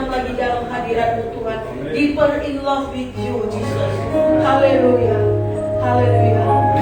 dalam lagi dalam hadirat-Mu Tuhan. Deeper in love with you, Jesus. Haleluya. Haleluya. Oh,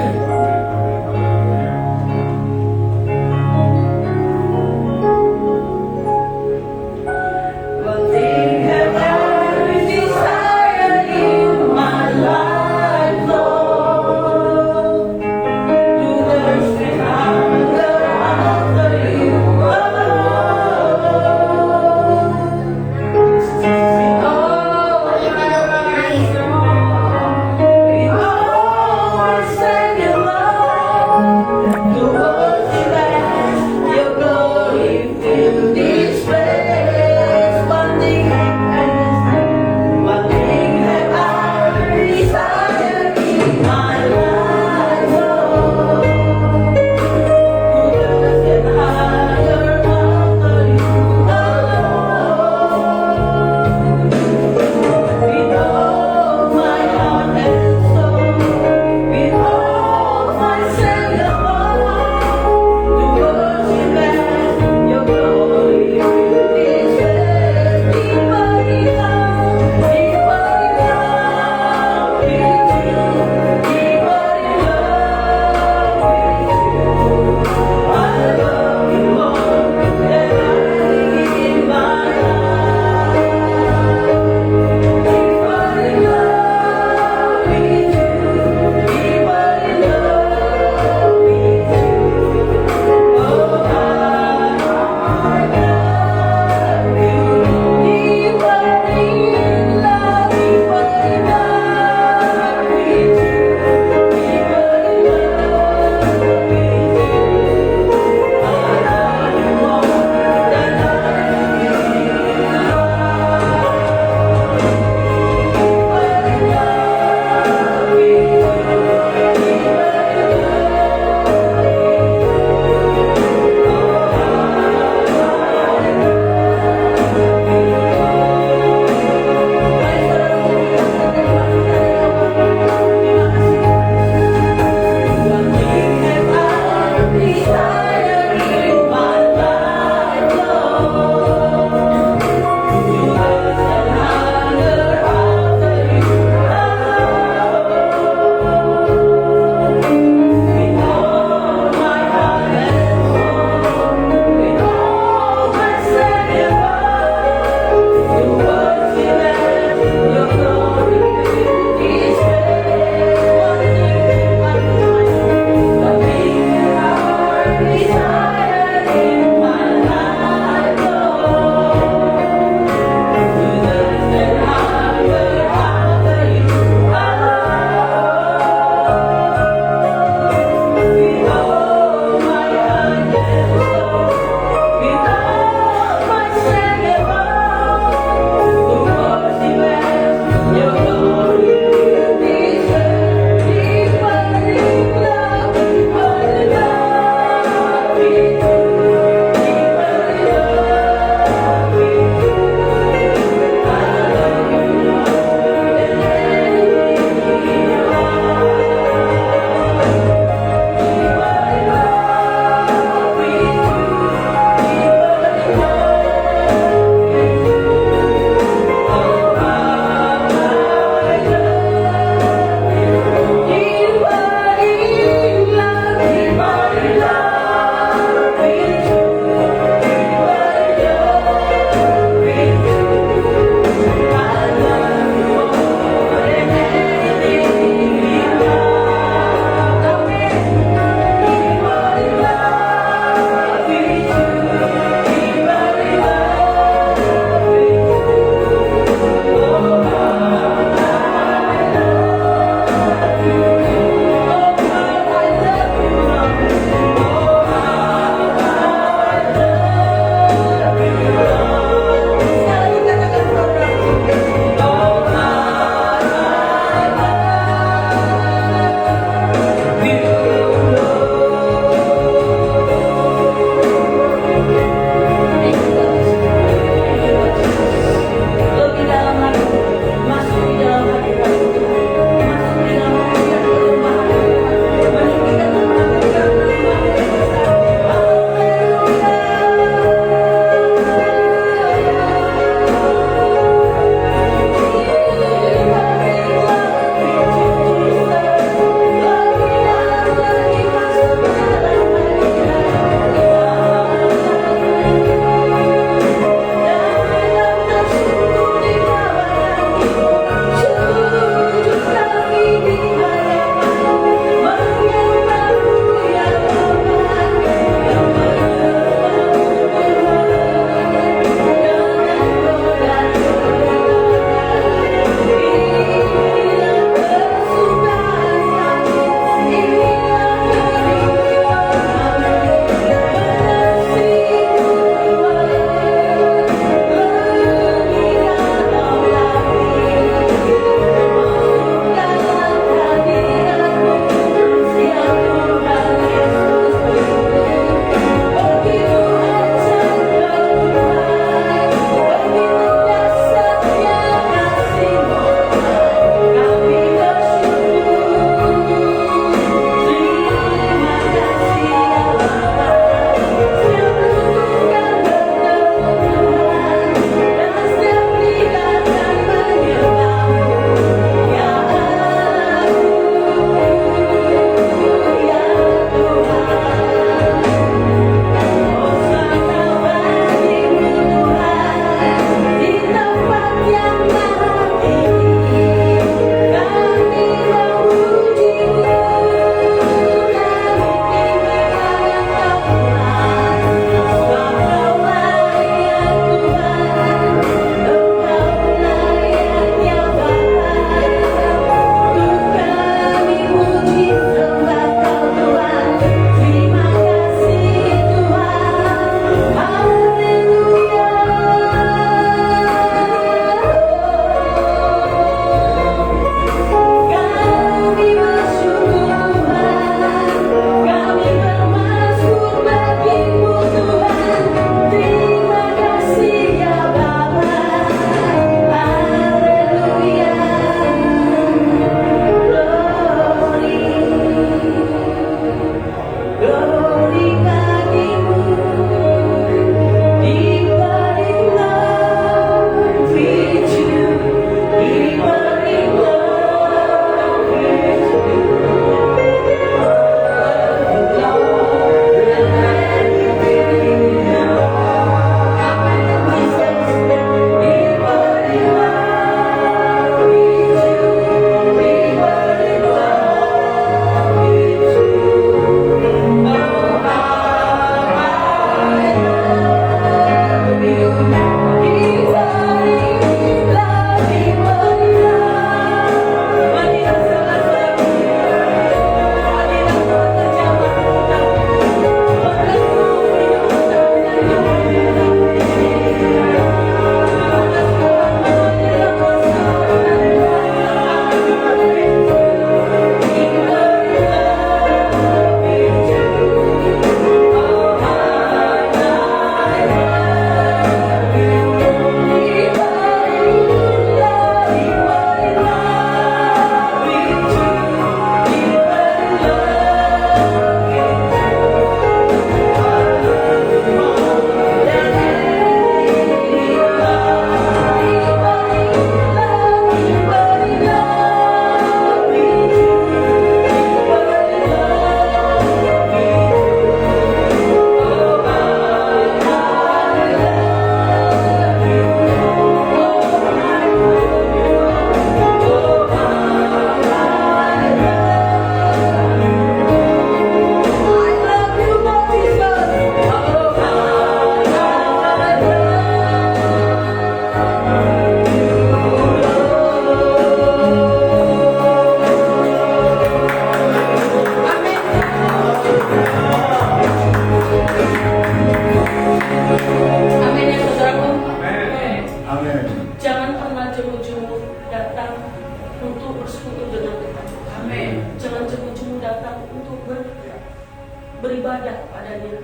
beribadah kepadanya.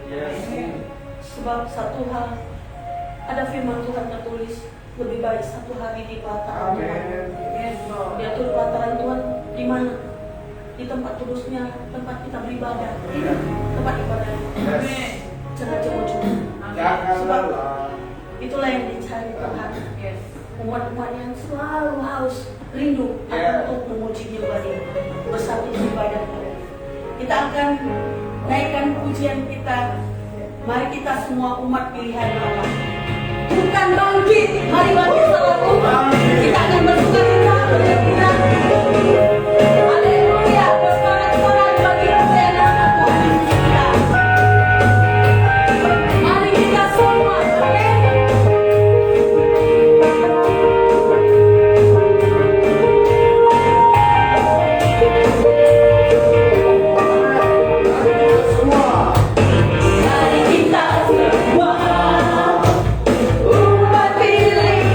Sebab satu hal, ada firman Tuhan tertulis, lebih baik satu hari di pelataran Tuhan. Diatur pelataran Tuhan di mana? Di tempat kudusnya, tempat kita beribadah, tempat ibadah. Jangan cuma-cuma. Sebab itulah yang dicari Tuhan. Umat-umat yang selalu haus, rindu untuk memuji Dia, bersatu beribadah. Kita akan naikkan pujian kita. Mari kita semua umat pilihan Allah. Bukan bangkit, mari bangkit selalu. Kita akan bersuka cita, bergembira. Haleluya, bersorak-sorak bagi pujian nama Tuhan kita. Mari kita semua, oke? Mari kita semua umat pilihan Allah.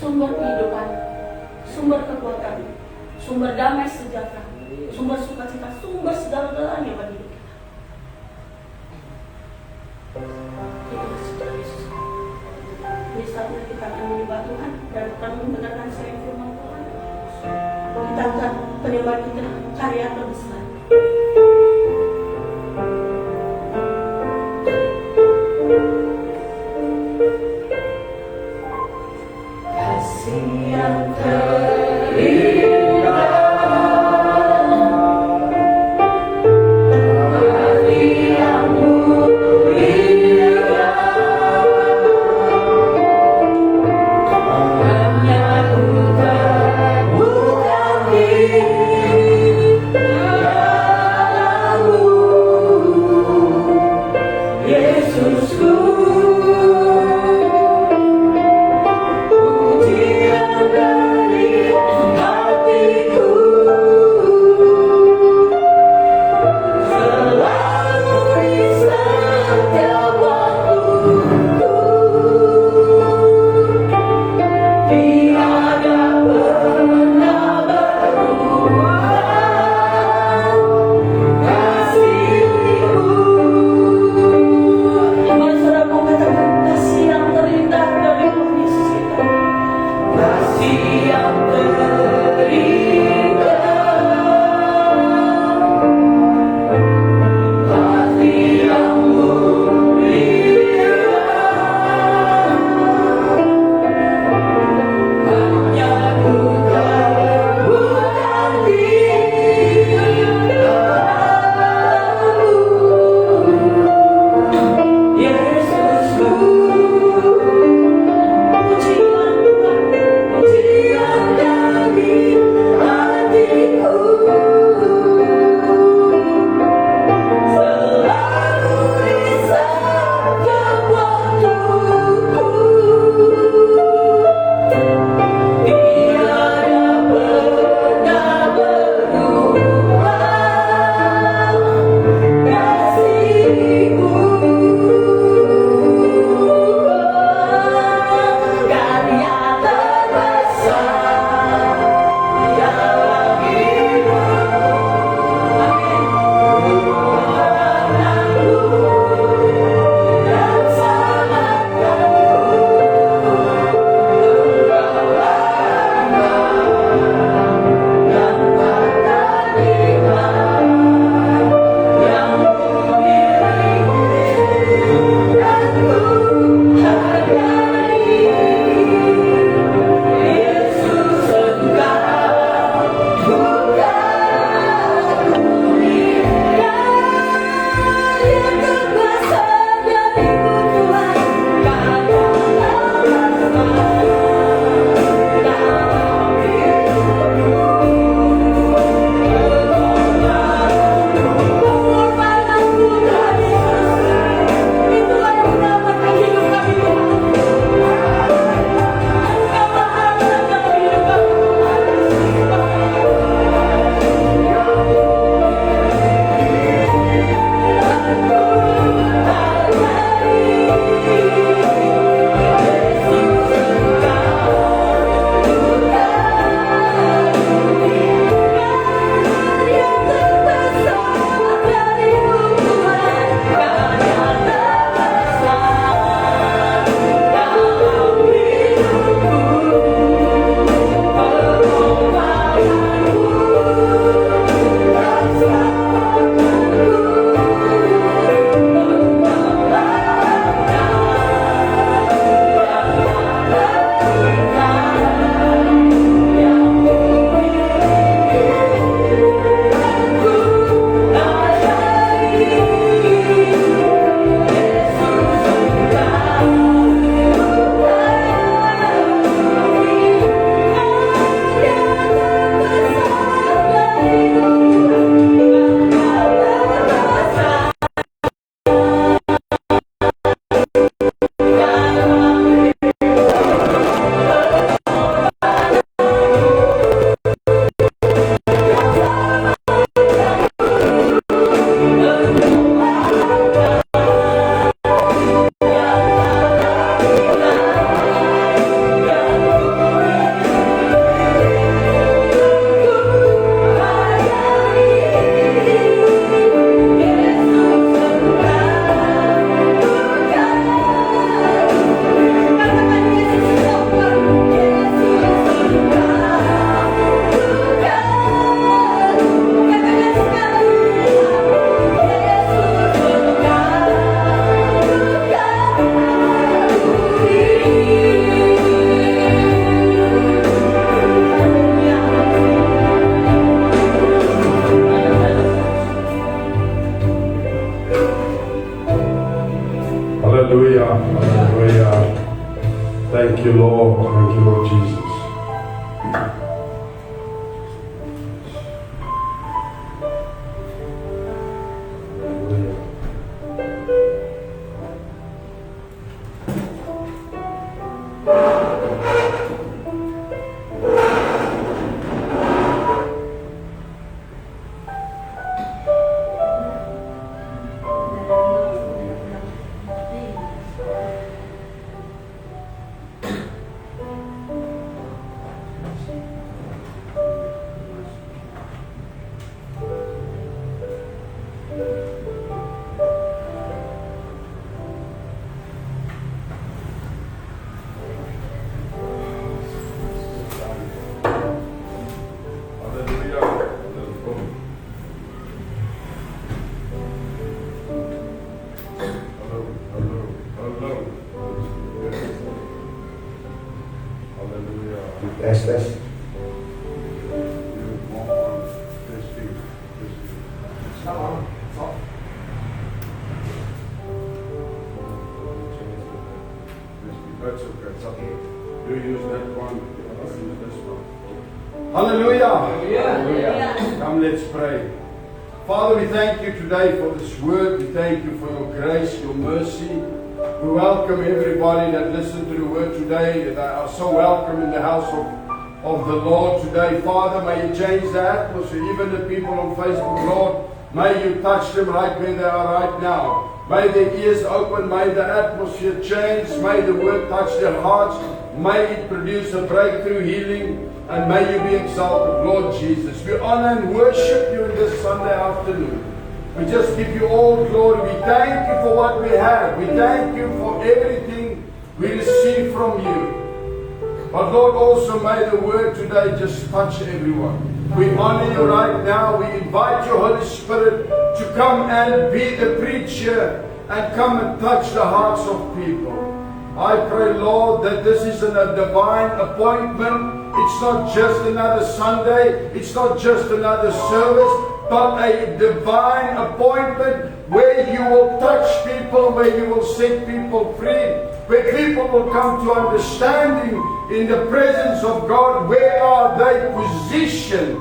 sumber kehidupan, sumber kekuatan, sumber damai sejahtera, sumber sukacita, sumber segala-galanya bagi hidup kita. Terima kasih Tuhan Yesus. Ini saatnya kita akan menyembah Tuhan dan akan mendengarkan sering firman Tuhan. Kita akan penyembah kita karya terbesar. Kasih yang terindah, hati yang mulia, hanya bukan diri dalammu, Yesusku. Tes. That's okay. It's okay. You use that one. I'll use this one. Hallelujah. Hallelujah. Come, let's pray. Father, we thank you today for this word. We thank you for your grace, your mercy. We welcome everybody that listened to the word today. They are so welcome in the house of the Lord today. Father, may you change the atmosphere. Even the people on Facebook, Lord, may you touch them right where they are right now. May their ears open, may the atmosphere change, may the word touch their hearts, may it produce a breakthrough healing, and may you be exalted, Lord Jesus. We honor and worship you this Sunday afternoon. We just give you all glory. We thank you for what we have. We thank you for everything we receive from you. But Lord, also may the word today just touch everyone. We honor you right now. We invite your Holy Spirit to come and be the preacher and come and touch the hearts of people. I pray, Lord, that this is a divine appointment. It's not just another Sunday. It's not just another service, but a divine appointment where you will touch people, where you will set people free, where people will come to understanding in the presence of God. Where are they positioned?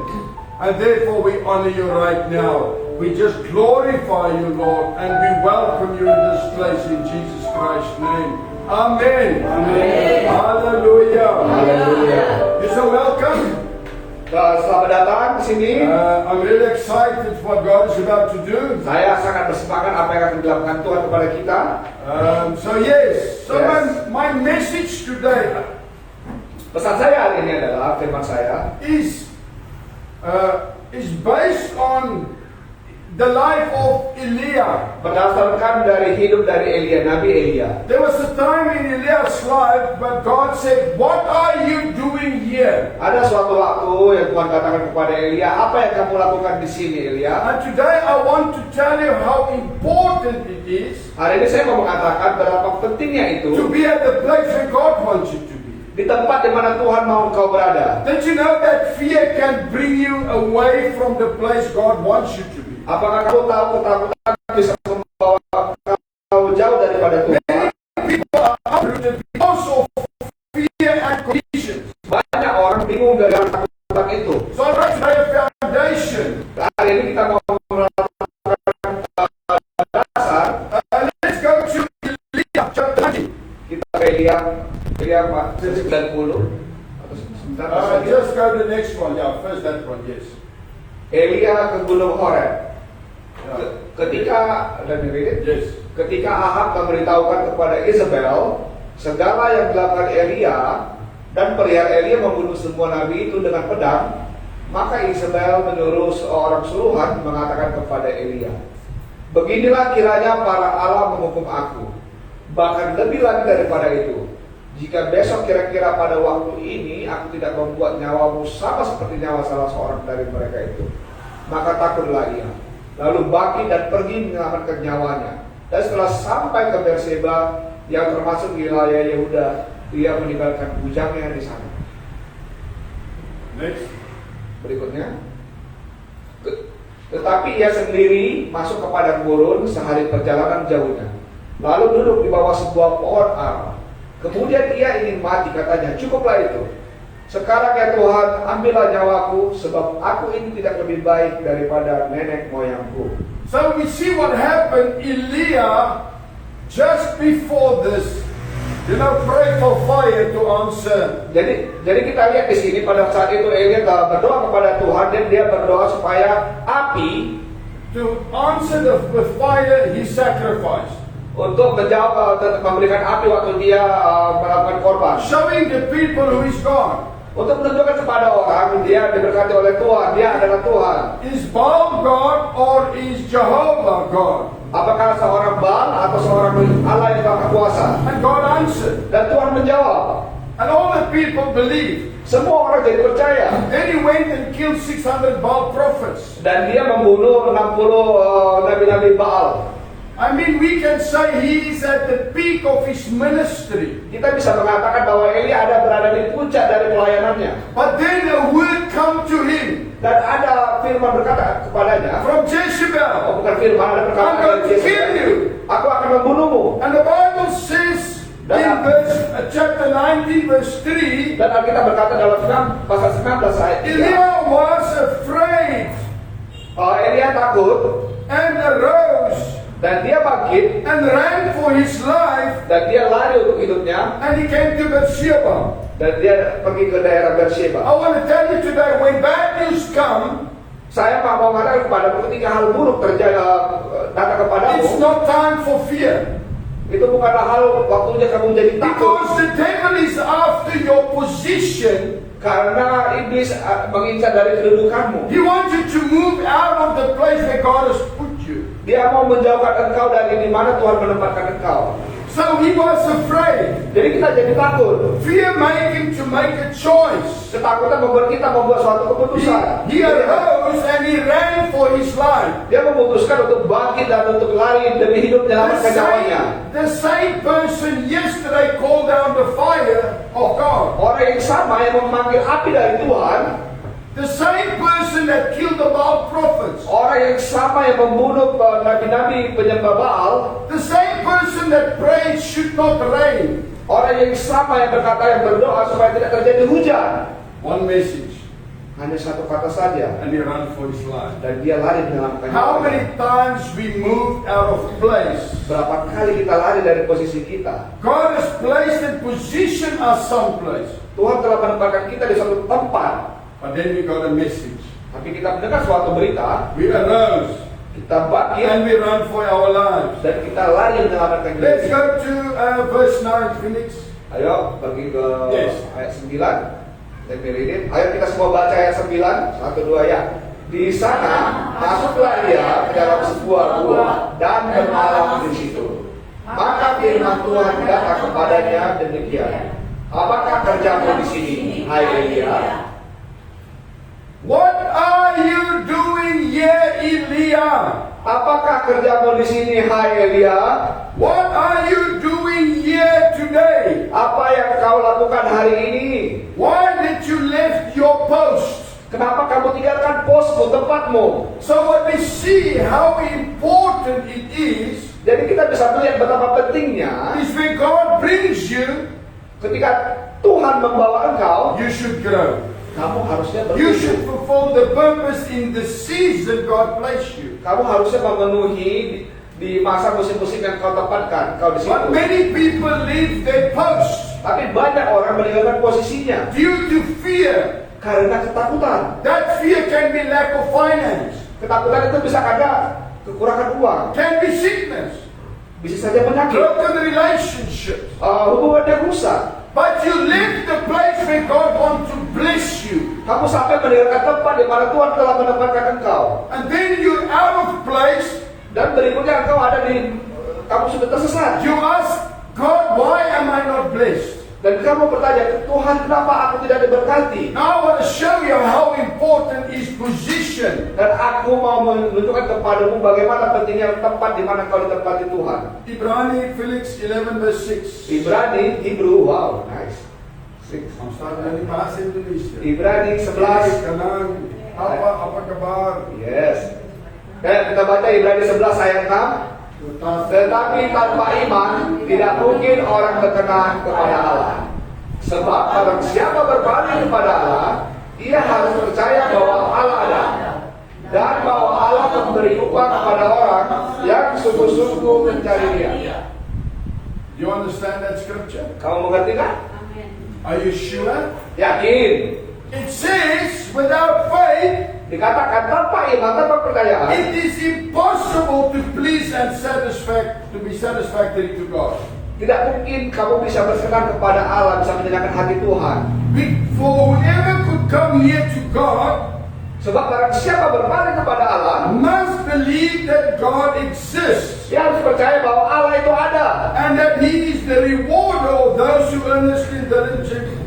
And therefore we honor you right now. We just glorify you, Lord, and we welcome you in this place in Jesus Christ's name. Amen. Amen. Hallelujah. Hallelujah. You're so welcome. Selamat datang di sini. I'm really excited for what God is about to do. Saya sangat bersemangat apa yang akan dilakukan Tuhan kepada kita. So my message today Pesan saya hari ini adalah firman saya is based on the life of Elia. berdasarkan dari hidup dari Elia, Nabi Elia. There was a time in Elias' life where God said, "What are you doing here?" Ada suatu waktu yang Tuhan katakan kepada Elia, apa yang kamu lakukan di sini, Elia? And today I want to tell you how important it is Hari ini saya mau mengatakan berapa pentingnya to itu be at the place where God wants you to be. di tempat di mana Tuhan mau engkau berada. Did you know that fear can bring you away from the place God wants you to be? Apakah kamu tahu ketakutan bisa membawa kau jauh daripada Tuhan? Many people are uprooted because of fear and conditions. Banyak orang bingung dari ketakutan itu. So I want to lay a foundation. Hari ini kita mau melakukan dasar. Let's go to Elia chapter 20. Kita ke Elia 90 atau sebentar. Just go to the next one. Yeah, first that one, yes. Elia ke Gunung Horeb. Ketika Yes. ketika Ahab memberitahukan kepada Isabel segala yang dilakukan Elia dan perihal Elia membunuh semua nabi itu dengan pedang, maka Isabel menyuruh seorang suruhan mengatakan kepada Elia, "Beginilah kiranya para Allah menghukum aku, bahkan lebih lagi daripada itu. Jika besok kira-kira pada waktu ini aku tidak membuat nyawamu sama seperti nyawa salah seorang dari mereka itu, maka takutlah ia. Lalu bangkit dan pergi menyelamatkan nyawanya. Dan setelah sampai ke Berseba yang termasuk wilayah Yehuda, dia meninggalkan bujangnya di sana." Next. Berikutnya, tetapi ia sendiri masuk ke padang gurun sehari perjalanan jauhnya, lalu duduk di bawah sebuah pohon ara. Kemudian ia ingin mati, katanya, "Cukuplah itu. Sekarang ya Tuhan, ambillah nyawaku, sebab aku ini tidak lebih baik daripada nenek moyangku." So we see what happened. Elia, just before this, pray for fire to answer. Jadi kita lihat di sini pada saat itu Elia berdoa kepada Tuhan dan dia berdoa supaya api To answer the fire, he sacrificed. untuk menjawab, memberikan api waktu dia melakukan korban. Showing the people who is God. Untuk menunjukkan kepada orang dia diberkati oleh Tuhan, dia adalah Tuhan. Is Baal God or is Jehovah God? Apakah seorang Baal atau seorang Allah yang maha kuasa? And God answered. Dan Tuhan menjawab. And all the people believed. Semua orang jadi percaya. Then he went and killed 600 Baal prophets. Dan dia membunuh 60 nabi-nabi Baal. I mean, we can say he is at the peak of his ministry. Kita bisa mengatakan bahwa Elia ada berada di puncak dari pelayanannya. But then a word come to him Dan ada firman berkata kepadanya, from Jezebel. oh bukan firman, ada I'm perkataan going to dari kill Yesus. you. Aku akan membunuhmu. And the Bible says in chapter 19 verse 3, Dan Alkitab berkata dalam pasal 19 ayat 3, Elia was afraid Elia takut and arose dan dia bangkit and ran for his life, dan dia lari untuk hidupnya and he came to Beersheba. dan dia pergi ke daerah Beersheba. I want to tell you today, when bad news come, Saya mau mengatakan kepadamu ketika hal buruk terjadi datang kepadamu, it's not time for fear. itu bukanlah hal waktunya kamu jadi takut. Because the devil is after your position. Karena iblis mengincar dari kedudukanmu. He wants you to move out of the place where God has put you. Dia mau menjauhkan engkau dari di mana Tuhan menempatkan engkau. So he was afraid. Jadi kita jadi takut. Fear made him to make a choice. Ketakutan membuat kita membuat suatu keputusan. He arose and he ran for his life. Dia memutuskan untuk bangkit dan untuk lari demi hidup menyelamatkan nyawanya. The same person yesterday called down the fire of God. Orang yang sama yang memanggil api dari Tuhan, The same person that killed the Baal prophets. orang yang sama yang membunuh nabi-nabi penyembah Baal, The same person that prayed should not rain. orang yang sama yang berkata yang berdoa supaya tidak terjadi hujan. One message, Hanya satu kata saja and he ran for his life. dan dia lari menyelamatkan How nyawanya. many times we moved out of place? Berapa kali kita lari dari posisi kita? God has placed and positioned us someplace. Tuhan telah menempatkan kita di suatu tempat, But then we got a message. tapi kita mendengar suatu berita, We arose kita bangkit and we ran for our lives. dan kita lari menyelamatkan Let's diri. go to verse 9, Felix. Ayo pergi ke Yes. ayat 9. Let me read it. Ayo kita semua baca ayat 9. 1, 2 ya. Di sana masuklah dia ke dalam sebuah gua dan bermalam di situ. Maka firman Tuhan datang kepadanya demikian. Apakah kerjamu di sini, hai Elia? What are you doing here, Elia? Apakah kerjamu di sini, hai Elia? What are you doing here today? Apa yang kau lakukan hari ini? Why did you left your post? Kenapa kamu tinggalkan posmu, tempatmu? So what we see how important it is Jadi kita bisa melihat betapa pentingnya when God brings you, ketika Tuhan membawa engkau, you should grow. kamu harusnya You should bertumbuh. fulfill the purpose in the season God placed you. Kamu harusnya memenuhi di masa musim-musim yang kau tempatkan, kau di situ. But many people leave their post Tapi banyak orang meninggalkan posisinya due to fear. karena ketakutan. That fear can be lack of finance, Ketakutan itu bisa karena kekurangan uang, can be sickness, bisa saja penyakit, broken relationships. hubungan yang rusak. But you left the place where God wants to bless you. Kamu sampai meninggalkan tempat di mana Tuhan telah menempatkan engkau. And then you're out of place. Dan berikutnya engkau ada di, kamu sudah tersesat. You ask God, why am I not blessed? Dan kamu bertanya, Tuhan kenapa aku tidak diberkati? Now I want to show you how important is position. Dan aku mau menunjukkan kepadamu bagaimana pentingnya tempat di mana kau ditempati Tuhan. Ibrani Felix 11 verse 6. Ibrani, Hebrew, wow, nice. 6. I'm starting dari bahasa Indonesia. Ibrani 11. Kenang, apa kabar? Yes. Kita baca Ibrani 11 ayat 6. Tetapi tanpa iman tidak mungkin orang berkenan kepada Allah. Sebab barang siapa berpaling kepada Allah, ia harus percaya bahwa Allah ada dan bahwa Allah memberi upah kepada orang yang sungguh-sungguh mencari Dia. You understand that scripture? Kamu mengerti kan? Are you sure? Yakin. It says, without faith, Dikatakan tanpa iman, tanpa percayaan, it is impossible to please and be satisfactory to God. tidak mungkin kamu bisa berkenan kepada Allah, bisa menyenangkan hati Tuhan. For whoever could come near to God, Sebab barang siapa berpaling kepada Allah, must believe that God exists dia harus percaya bahwa Allah itu ada. and that He is the rewarder of those who earnestly,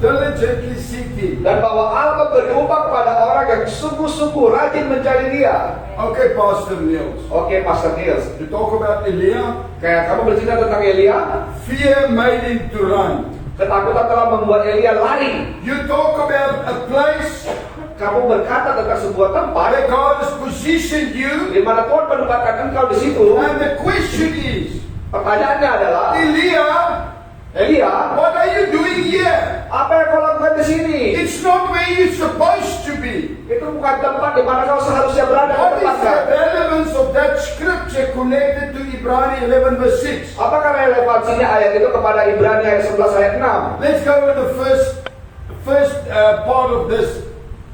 diligently seek Him. Dan bahwa Allah memberi upah kepada orang yang sungguh-sungguh rajin mencari dia. Okay, Pastor Niels. Oke, Pastor Niels. To talk about Elia, Kayak kamu bercerita tentang Elia, fear made him to run. ketakutan telah membuat Elia lari. You talk about a place Kamu berkata tentang sebuah tempat where God has positioned you, di mana Tuhan menempatkan engkau di situ. and the question is, Pertanyaannya adalah, Elia, what are you doing here? apa yang kau lakukan di sini? It's not where you're supposed to be. Itu bukan tempat di mana kau seharusnya berada. What is the Tempatkan. relevance of that scripture connected to Ibrani 11 verse 6? Apakah relevansinya ayat itu kepada Ibrani ayat 11 ayat 6? Let's go to the first part of this.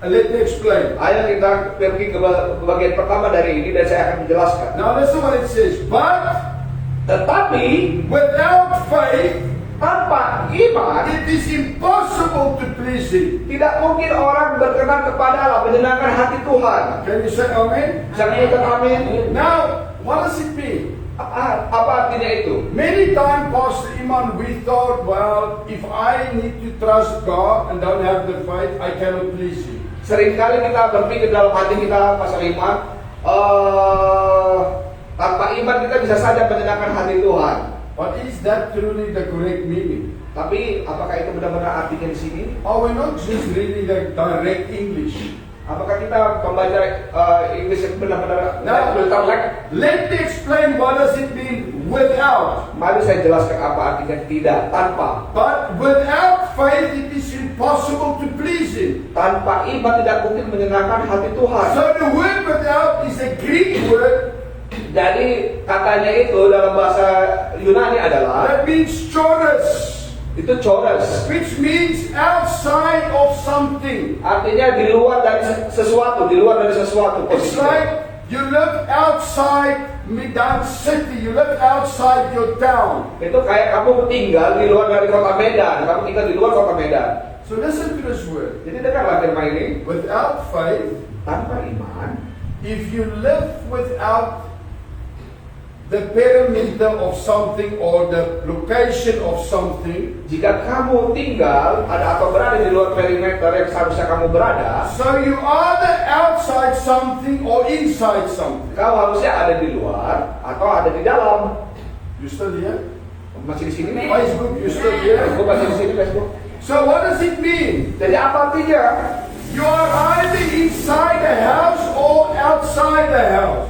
Let me explain. Ayo kita pergi ke bagian pertama dari ini dan saya akan menjelaskan. Now listen what it says. But Tetapi without faith, tanpa iman it is impossible to please Him. tidak mungkin orang berkenan kepada Allah, menyenangkan hati Tuhan. Can you say amen? Bisa kita amin? Now, what does it mean? Apa artinya itu? Many times, Pastor Iman, we thought, well, if I need to trust God and don't have the faith, I cannot please Him. Seringkali kita berpikir dalam hati kita, Pastor Iman, tanpa iman kita bisa saja menyenangkan hati Tuhan. But is that truly the correct meaning? Tapi apakah itu benar-benar artinya di sini? Or we're not just reading the direct English? Apakah kita membaca Inggris yang benar-benar Now, let me explain what does it mean without. Mari saya jelaskan apa artinya tidak, tanpa. But without faith, it is impossible to please Him. Tanpa iman tidak mungkin menyenangkan hati Tuhan. So the word without is a Greek word Jadi katanya itu dalam bahasa Yunani adalah that means choros, itu choros. which means outside of something. Artinya di luar dari sesuatu, di luar dari sesuatu. It's posisinya. like you live outside Medan City, you live outside your town. Itu kayak kamu tinggal di luar dari kota Medan, kamu tinggal di luar kota Medan. So listen to this word. Jadi dengarlah firman ini, Without faith, tanpa iman, if you live without the perimeter of something or the location of something, jika kamu tinggal atau berada di luar perimeter yang seharusnya kamu berada, so you either outside something or inside something. kau harusnya ada di luar atau ada di dalam. You still here? Masih di sini nih? Facebook, you still here? Facebook masih di sini, Facebook. So what does it mean? Jadi apa artinya? You are either inside the house or outside the house.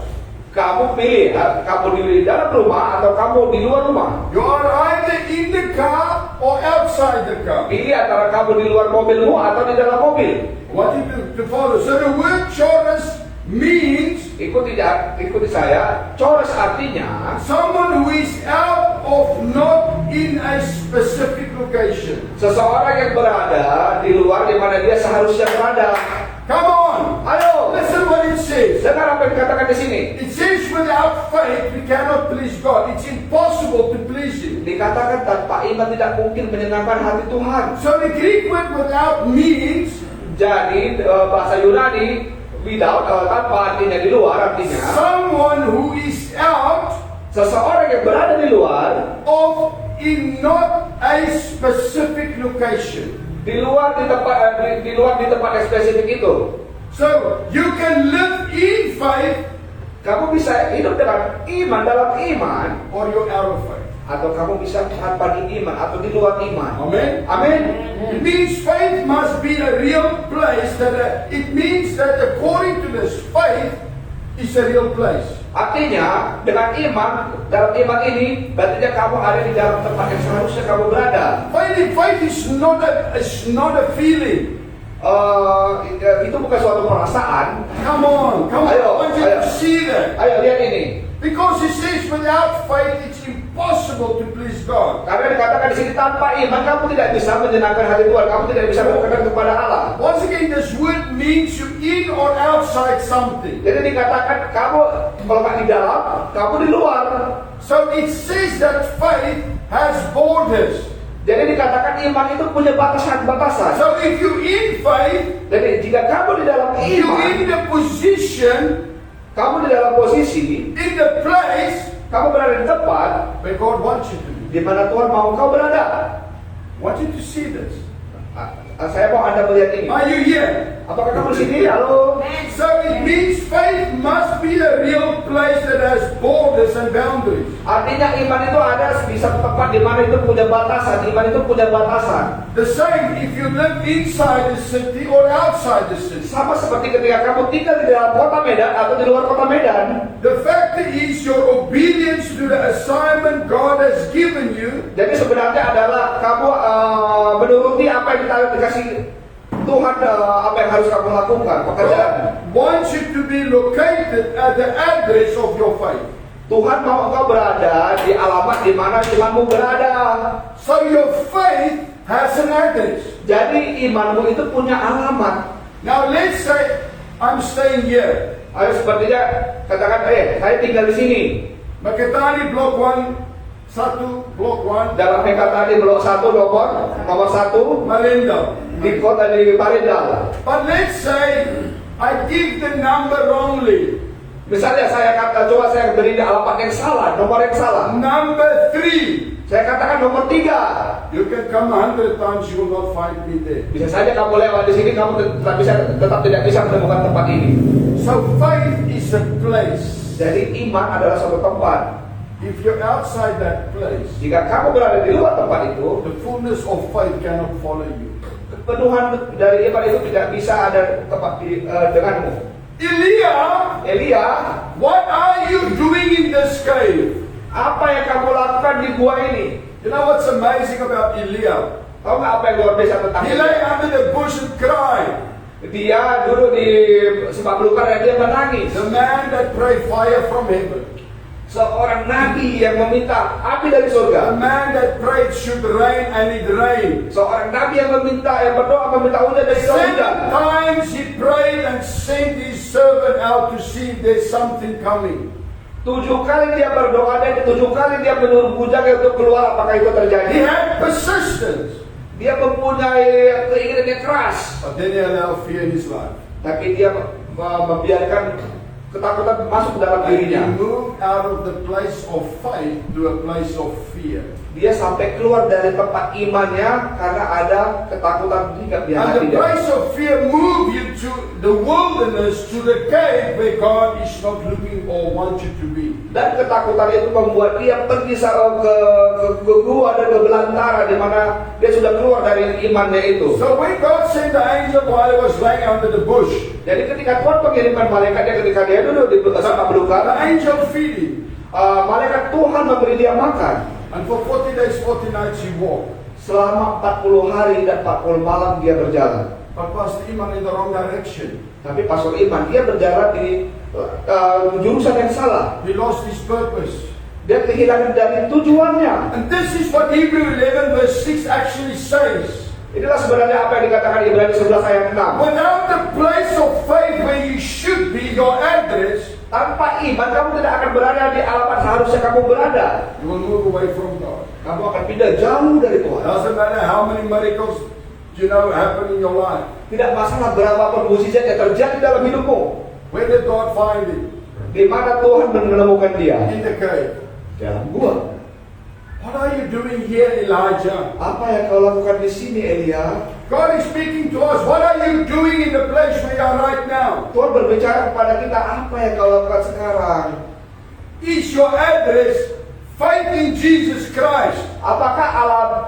Kamu pilih, kamu di dalam rumah atau kamu di luar rumah. You are either in the car or outside the car. Pilih antara kamu di luar mobilmu atau di dalam mobil. What you do to follow? So the word choros means Ikuti saya. Choros artinya someone who is out of not in a specific location. seseorang yang berada di luar di mana dia seharusnya berada. Come on. Ayo, Listen what it says. dengar apa yang dikatakan di sini. It says without faith we cannot please God. It's impossible to please Him. Dikatakan tanpa iman tidak mungkin menyenangkan hati Tuhan. So the Greek word without means Jadi bahasa Yunani without tanpa artinya di luar, artinya someone who is out seseorang yang berada di luar, of in not a specific location. di luar di tempat yang spesifik itu. So you can live in faith Kamu bisa hidup dengan iman dalam iman, or you're out of faith. atau kamu bisa tanpa di iman atau di luar iman. Amen. Amin. It means faith must be a real place. It means that according to this, faith is a real place. Artinya dengan iman, dalam iman ini berarti kamu ada di dalam tempat yang seharusnya kamu berada. Faith is not a feeling. Itu bukan suatu perasaan. Come on. I want you to see that. Ayo lihat ini. Because it says without faith it's impossible to please God. Karena dikatakan di sini tanpa iman kamu tidak bisa menyenangkan hati Tuhan, kamu tidak bisa berkenan kepada Allah. Once again, this word means you in or outside something. Jadi dikatakan kamu kalau nggak di dalam, kamu di luar. So it says that faith has borders. Jadi dikatakan iman itu punya batasan-batasan. So if you're in faith, Jadi jika kamu di dalam you're iman, in the position, kamu di dalam posisi, in the place kamu berada di tempat where God wants you to be. di mana Tuhan mau kau berada. I want you to see this. Saya mau Anda melihat ini. Are you here? Apakah kamu di sini? Halo. So it means faith must be a real place that has borders and boundaries. Artinya iman itu ada di satu tempat di mana itu punya batasan. Iman itu punya batasan. The same if you live inside the city or outside the city. Sama seperti ketika kamu tinggal di dalam kota Medan atau di luar kota Medan. The fact is your obedience to the assignment God has given you Jadi sebenarnya adalah kamu menuruti apa yang dikasih Tuhan, apa yang harus kamu lakukan, pekerjaan. God wants you to be located at the address of your faith. Tuhan mau engkau berada di alamat di mana imanmu berada. So your faith has an address. Jadi imanmu itu punya alamat. Now let's say I'm staying here. Ayo sepertinya katakan, saya tinggal di sini. Maketani Block 1, Block 1, Dalam Mekatani Blok 1 nomor 1 Malinda. di kota di Parindal. But let's say I give the number wrongly. Misalnya saya coba saya beri alamat yang salah, nomor yang salah. Number 3. Saya katakan nomor 3. You can come 100 times, you will not find me there. Bisa saja kamu lewat di sini, kamu tetap tidak bisa menemukan tempat ini. So faith is a place. Jadi iman adalah suatu tempat. If you're outside that place, Jika kamu berada di luar tempat itu, the fullness of faith cannot follow you. kepenuhan dari iman itu tidak bisa ada tempat denganmu. Elia, what are you doing in this cave? Apa yang kamu lakukan di gua ini? You know what's amazing about Elia? Tahu nggak apa yang luar biasa tentang He lay under the bush and cried. Dia duduk di sebab belukar dan dia menangis. The man that prayed fire from heaven. Seorang nabi yang meminta api dari The surga. man that prayed should rain and it rained. Seorang nabi yang berdoa meminta hujan dari 7 surga. times he prayed and sent his servant out to see if there's something coming. 7 kali dia berdoa dan 7 kali dia menyuruh bujangnya untuk keluar. Apakah itu terjadi? He had persistence. Dia mempunyai keinginan yang keras, But then he allowed fear in his life. tapi dia membiarkan ketakutan masuk ke dalam And he dirinya. moved out of the place of faith to a place of fear. Dia sampai keluar dari tempat imannya karena ada ketakutan hingga di And hati the dia. place of fear moved you to the wilderness, to the cave where God is not looking or wants you to be. Dan ketakutan itu membuat dia pergi ke gua dan ke belantara di mana dia sudah keluar dari imannya itu. So when God sent the angel while he was lying under the bush, Jadi ketika Tuhan mengirimkan malaikatnya ketika dia duduk di semak belukar, the angel feed him. malaikat Tuhan memberi dia makan. And for 40 days, 40 nights he walked. Selama 40 hari dan 40 malam dia berjalan. But Pastor Iman in the wrong direction. Tapi Pastor Iman dia berjalan di jurusan yang salah. He lost his purpose. Dia kehilangan dari tujuannya. And this is what Hebrew 11 verse 6 actually says. Inilah sebenarnya apa yang dikatakan Ibrani 11 ayat 6. Without the place of faith where you should be, your address, Tanpa iman kamu tidak akan berada di alamat seharusnya kamu berada. you will move away from God. Kamu akan pindah jauh dari Tuhan. Doesn't matter how many miracles happen in your life. Tidak masalah berapa mukjizat yang terjadi dalam hidupmu. Where did God find him? Di mana Tuhan menemukan dia? In the cave. Dalam gua. What are you doing here, Elijah? Apa yang kau lakukan di sini, Elia? God is speaking to us. What are you doing in the place where you are right now? Tuhan berbicara kepada kita, apa yang kau lakukan sekarang? Is your address faith in Jesus Christ? Apakah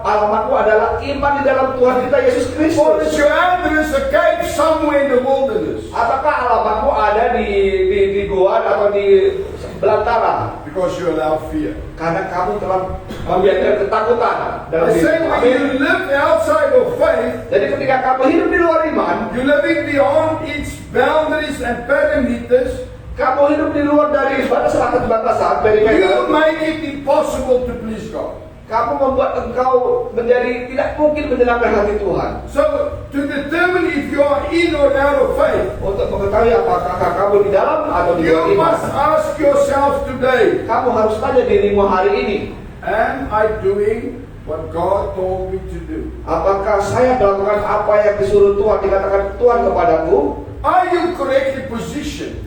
alamatmu adalah iman di dalam Tuhan kita Yesus Or is Kristus? your address a cave somewhere in the wilderness? Apakah alamatmu ada di gua atau di belantara? Because you allow fear. Karena kamu telah membiarkan ketakutan dalam The same dirimu. way Amin. you live outside of faith, Jadi ketika kamu hidup di luar iman, you're living beyond its boundaries and parameters, kamu hidup di luar dari batasan-batasan dari you Medan, make it impossible to please God. kamu membuat engkau menjadi tidak mungkin menyenangkan hati Tuhan. So, to determine if you are in or out of faith, Untuk mengetahui apakah kamu di dalam atau di luar you iman, must ask yourself today, kamu harus tanya dirimu hari ini, am I doing what God told me to do? Apakah saya melakukan apa yang disuruh Tuhan, dikatakan Tuhan kepadaku? Are you correctly positioned?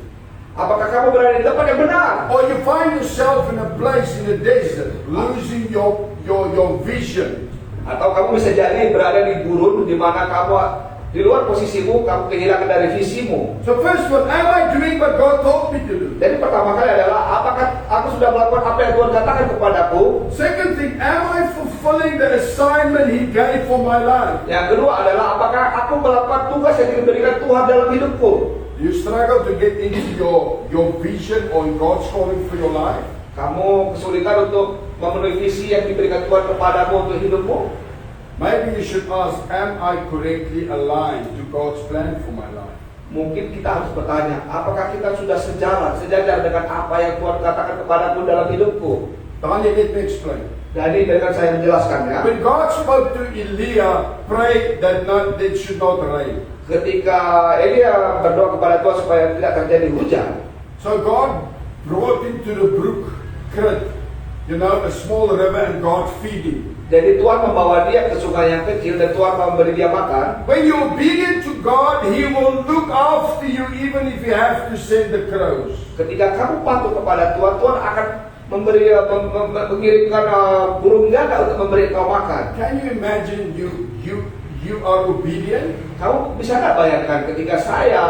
Apakah kamu berada di tempat yang benar? Or you find yourself in a place in the desert, losing your vision? Atau kamu bisa jadi berada di gurun di mana kamu di luar posisimu, kamu kehilangan dari visimu. So first one, am I doing what God told me to do? Jadi pertama kali adalah apakah aku sudah melakukan apa yang Tuhan katakan kepadaku? Second thing, am I fulfilling the assignment He gave for my life? Yang kedua adalah apakah aku melakukan tugas yang diberikan Tuhan dalam hidupku? Do you struggle to get into your vision or God's calling for your life? Kamu kesulitan untuk memenuhi visi yang diberikan Tuhan kepadamu untuk hidupmu? Maybe you should ask, am I correctly aligned to God's plan for my life? Mungkin kita harus bertanya, apakah kita sudah sejajar dengan apa yang Tuhan katakan kepadaku dalam hidupku? Tanya, let me explain. Jadi dengan saya menjelaskan ya. When God spoke to Elijah, pray that it should not rain. Ketika Elia berdoa kepada Tuhan supaya tidak terjadi hujan, So God brought him to the brook, Krit, a small river, and God feed him. jadi Tuhan membawa dia ke sungai yang kecil dan Tuhan memberi dia makan. When you're obedient to God, He will look after you even if you have to send the crows. Ketika kamu patuh kepada Tuhan, Tuhan akan mengirimkan burung gagak untuk memberi kau makan. Can you imagine you are obedient? Kamu bisa nggak bayangkan ketika saya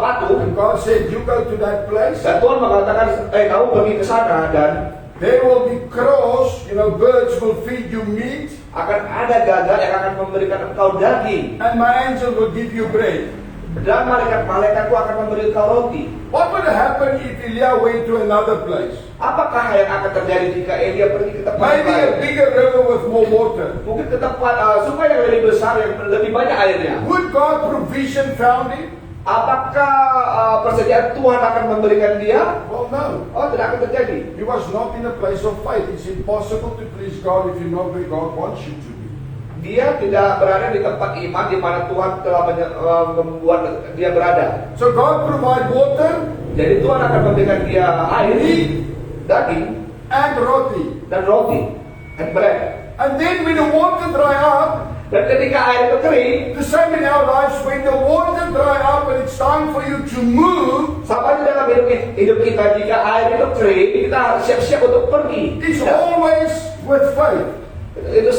patuh And God said, you go to that place, dan Tuhan mengatakan, kamu pergi ke sana dan there will be crows, birds will feed you meat, akan ada gagak yang akan memberikan engkau daging and my angel will give you bread. dan malaikat-malaikatku akan memberi engkau roti. What would happen if Elijah went to another place? Apakah yang akan terjadi jika Elia pergi ke tempat Maybe a lain? bigger river with more water. Mungkin ke tempat sungai yang lebih besar, yang lebih banyak airnya. Would God provision found him? Apakah persediaan Tuhan akan memberikan dia? Well, no. Oh, tidak akan terjadi. He was not in a place of faith. It's impossible to please God if you're not where God wants you to be. Dia tidak berada di tempat iman di mana Tuhan telah membuat dia berada. So God provide water, Jadi Tuhan akan memberikan dia air, meat, daging, and roti. dan roti, and bread. And then when the water dry up, Dan ketika air itu kering, the same in our lives, when the water dry up and it's time for you to move, sama di dalam hidup kita, jika air itu kering, kita harus siap-siap untuk pergi. it's Tidak. always with faith. Itu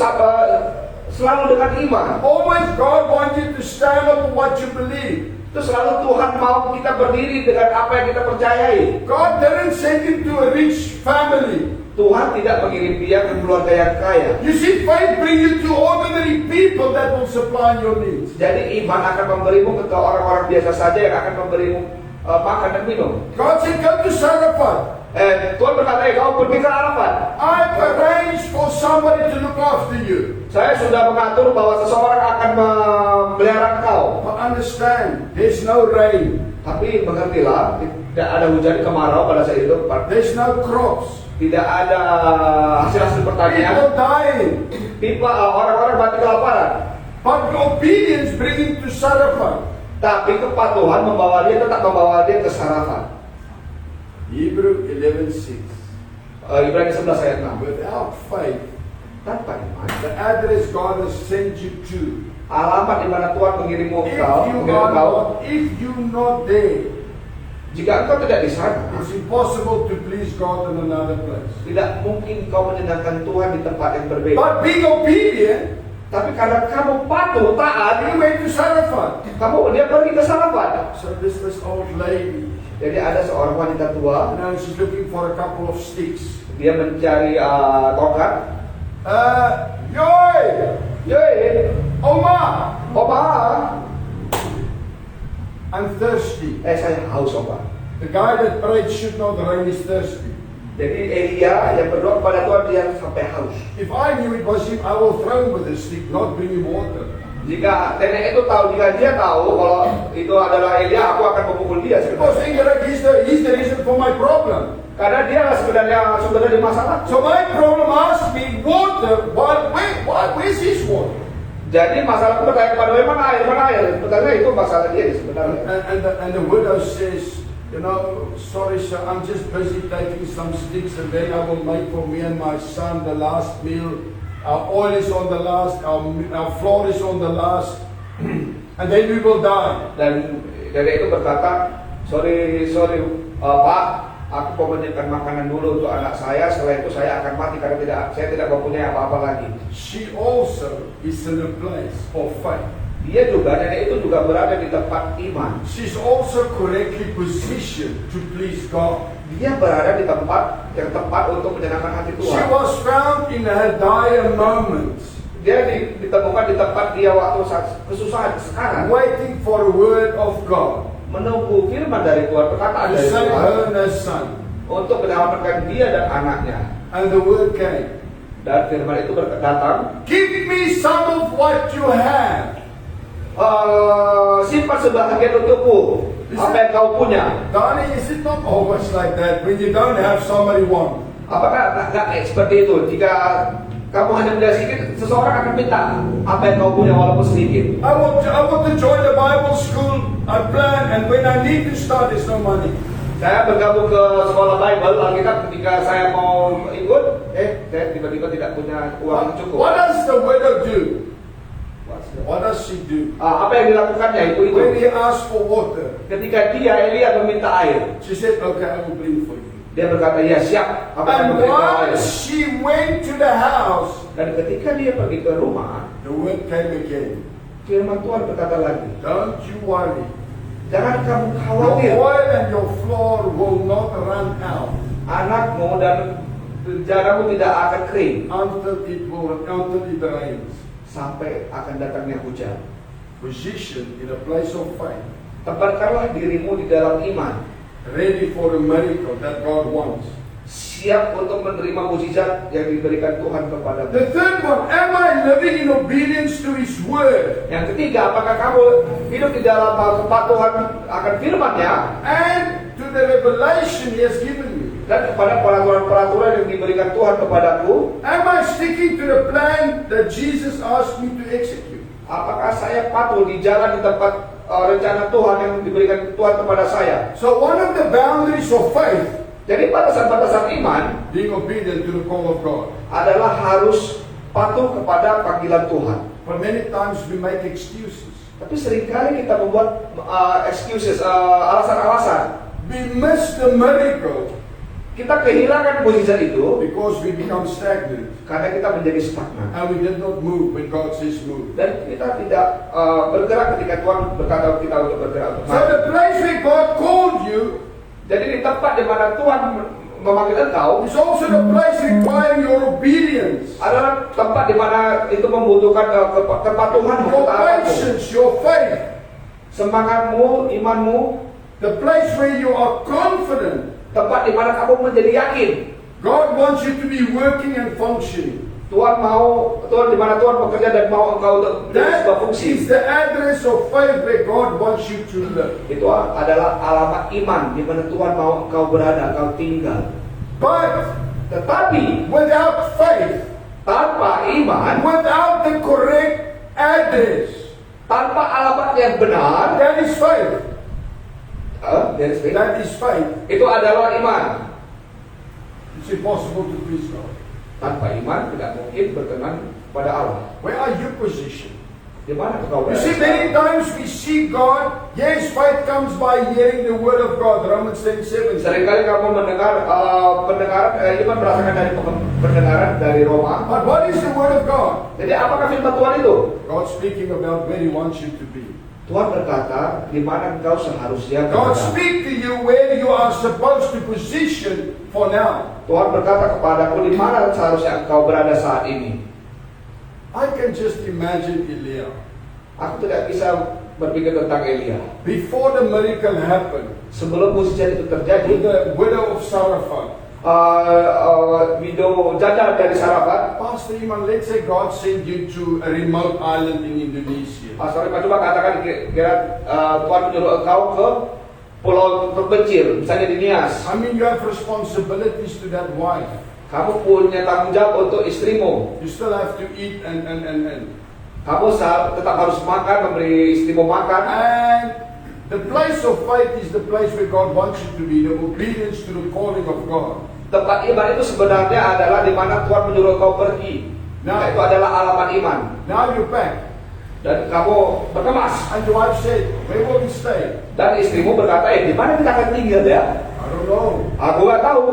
selalu dengan iman. Always God wants you to stand up for what you believe. Itu selalu Tuhan mau kita berdiri dengan apa yang kita percayai. God didn't send him to a rich family. Tuhan tidak mengirim dia ke keluarga yang kaya. You see, faith brings you to ordinary people that will supply your needs. Jadi iman akan memberimu ke orang-orang biasa saja yang akan memberimu makan dan minum. God said, come to Sarafat. Tuhan berkata, kau pergi ke Arafat. I've arranged for somebody to look after you. Saya sudah mengatur bahwa seseorang akan memelihara engkau. But understand, there's no rain. Tapi mengertilah, tidak ada hujan kemarau pada saat itu. There's no crops. Tidak ada hasil-hasil pertanian. People dying. Orang-orang mati kelaparan. But obedience brings him to Sarafat. Tapi kepatuhan tetap membawa dia ke Sarafat. Hebrew 11:6. Ibrani 11 ayat 6. Without faith, Tanpa iman, the address God has sent you to, alamat di mana Tuhan mengirimmu if engkau, you not there, jika engkau tidak di sana, it's impossible to please God in another place. tidak mungkin kau menyenangkan Tuhan di tempat yang berbeda. But being obedient, Tapi karena kamu patuh, taat, he went to Sarafat. dia pergi ke Sarafat. So this old lady, Jadi ada seorang wanita tua, she's looking for a couple of sticks. dia mencari tongkat. Yoy! Yoi, Oma! Opa, I'm thirsty. saya haus Opa. The guy that prayed should not rain is thirsty. Jadi Elia yang berdoa kepada Tuhan, dia sampai haus. If I knew it was him, I will throw him with a stick, not bring him water. Jika nenek itu tahu, jika dia tahu kalau itu adalah Elia, aku akan memukul dia. Because indirectly he's the reason for my problem. Karena dia sebenarnya sumber dari masalah. So my problem asked me, water, where's his water? Jadi masalahku bertanya kepada dia, mana air? Sebenarnya itu masalah dia sebenarnya. And the widow says, sorry sir, I'm just busy taking some sticks and then I will make for me and my son the last meal our oil is on the last, our floor is on the last, and then we will die. Dan dari itu berkata, sorry Pak, aku mau menyiapkan makanan dulu untuk anak saya. Setelah itu saya akan mati karena saya tidak mempunyai apa-apa lagi. She also is in a place of faith. Dia juga, nenek itu juga berada di tempat iman. She's also correctly positioned to please God. Dia berada di tempat yang tepat untuk menyenangkan hati She Tuhan. was found in her dire moments, Dia ditemukan di tempat dia waktu saat kesusahan sekarang, waiting for a word of God menunggu firman dari Tuhan, perkataan to dari save Tuhan her and her son. untuk menyelamatkan dia dan anaknya. And the word came, Dan firman itu datang, give me some of what you have. simpan sebahagian untukku apa yang kau punya. Darling, is it not always like that? When you don't have, somebody want. Apakah nggak seperti itu? Jika kamu hanya punya sedikit, seseorang akan minta apa yang kau punya walaupun sedikit. I want to join the Bible school. I plan, and when I need to start, there's no money. Saya bergabung ke sekolah Bible Alkitab ketika saya mau ikut, saya tiba-tiba tidak punya uang yang cukup. What does the widow do? What does she do? Apa yang dilakukannya itu? When he asked for water, Ketika Elia meminta air, she said, okay, I will bring for you. dia berkata, ya siap. Apa yang And memberikan air? once she went to the house, Dan ketika dia pergi ke rumah, the word came again. firman Tuhan berkata lagi, Don't you worry. jangan kamu Your khawatir. oil and your floor will not run out Anakmu dan jaramu tidak akan kering until it rains. sampai akan datangnya hujan. Position in a place of faith, Tempatkanlah dirimu di dalam iman, ready for a miracle that God wants. siap untuk menerima mukjizat yang diberikan Tuhan kepadamu. The third one, am I living in obedience to His word Yang ketiga, apakah kamu hidup di dalam kepatuhan akan firman-Nya and to the revelation He has given me? dan kepada peraturan-peraturan yang diberikan Tuhan kepadaku? Am I sticking to the plan that Jesus asked me to execute? Apakah saya patuh di jalan di tempat rencana Tuhan yang diberikan Tuhan kepada saya? So one of the boundaries of faith, Jadi batasan-batasan iman being obedient to the call of God. adalah harus patuh kepada panggilan Tuhan. But many times we make excuses. Tapi seringkali kita membuat excuses, alasan-alasan. We miss the miracle Kita kehilangan mukjizat itu because we become stagnant karena kita menjadi stagnan. and we did not move when God says move. Dan kita tidak bergerak ketika Tuhan berkata kita untuk bergerak. So the place where God called you Jadi di tempat di mana Tuhan memanggil engkau is also the place requiring your obedience, adalah tempat di mana itu membutuhkan kepatuhan, your ketaatanmu, patience, your faith. semangatmu, imanmu, The place where you are confident. tempat di mana kamu menjadi yakin. God wants you to be working and functioning. Tuhan di mana Tuhan bekerja dan mau engkau untuk menjadi sebuah That fungsi. is the address of faith where God wants you to live. Itu adalah alamat iman di mana Tuhan mau engkau berada, engkau tinggal. But Tetapi without faith, tanpa iman, without the correct address, tanpa alamat yang benar, that is faith. That is faith. itu adalah iman. It's impossible to please God. Tanpa iman tidak mungkin berkenan pada Allah. Where are you positioned? Di mana engkau You berada? see, many times we see God. Yes, faith comes by hearing the word of God. Romans 10:7. Seringkali kamu mendengar iman berdasarkan dari pendengaran dari Roma. But what is the word of God? Jadi apakah firman Tuhan itu? God speaking about where He wants you to be. Tuhan berkata, di mana engkau seharusnya God berada. speak to you where you are supposed to position for now. Tuhan berkata kepadaku, di mana seharusnya engkau berada saat ini. I can just imagine Elia. Aku tidak bisa berpikir tentang Elia. Before the miracle happened, Sebelum mukjizat itu with terjadi, the widow of Saraphat, video janda dari Sarafat. Pastor Iman, let's say God sent you to a remote island in Indonesia. Sorry Pak, coba katakan kira Tuhan menyuruh engkau ke pulau terpencil, misalnya di Nias. I mean, you have responsibilities to that wife. Kamu punya tanggung jawab untuk istrimu. You still have to eat and. Kamu tetap harus makan, memberi istrimu makan. And the place of faith is the place where God wants you to be, the obedience to the calling of God. Tempat iman itu sebenarnya adalah di mana Tuhan menyuruh engkau pergi. Nah. Itu adalah alamat iman. Now you're back. Dan kamu berkemas. And your wife said, where will we stay? Dan istrimu berkata, di mana kita akan tinggal ya? I don't know. Aku nggak tahu.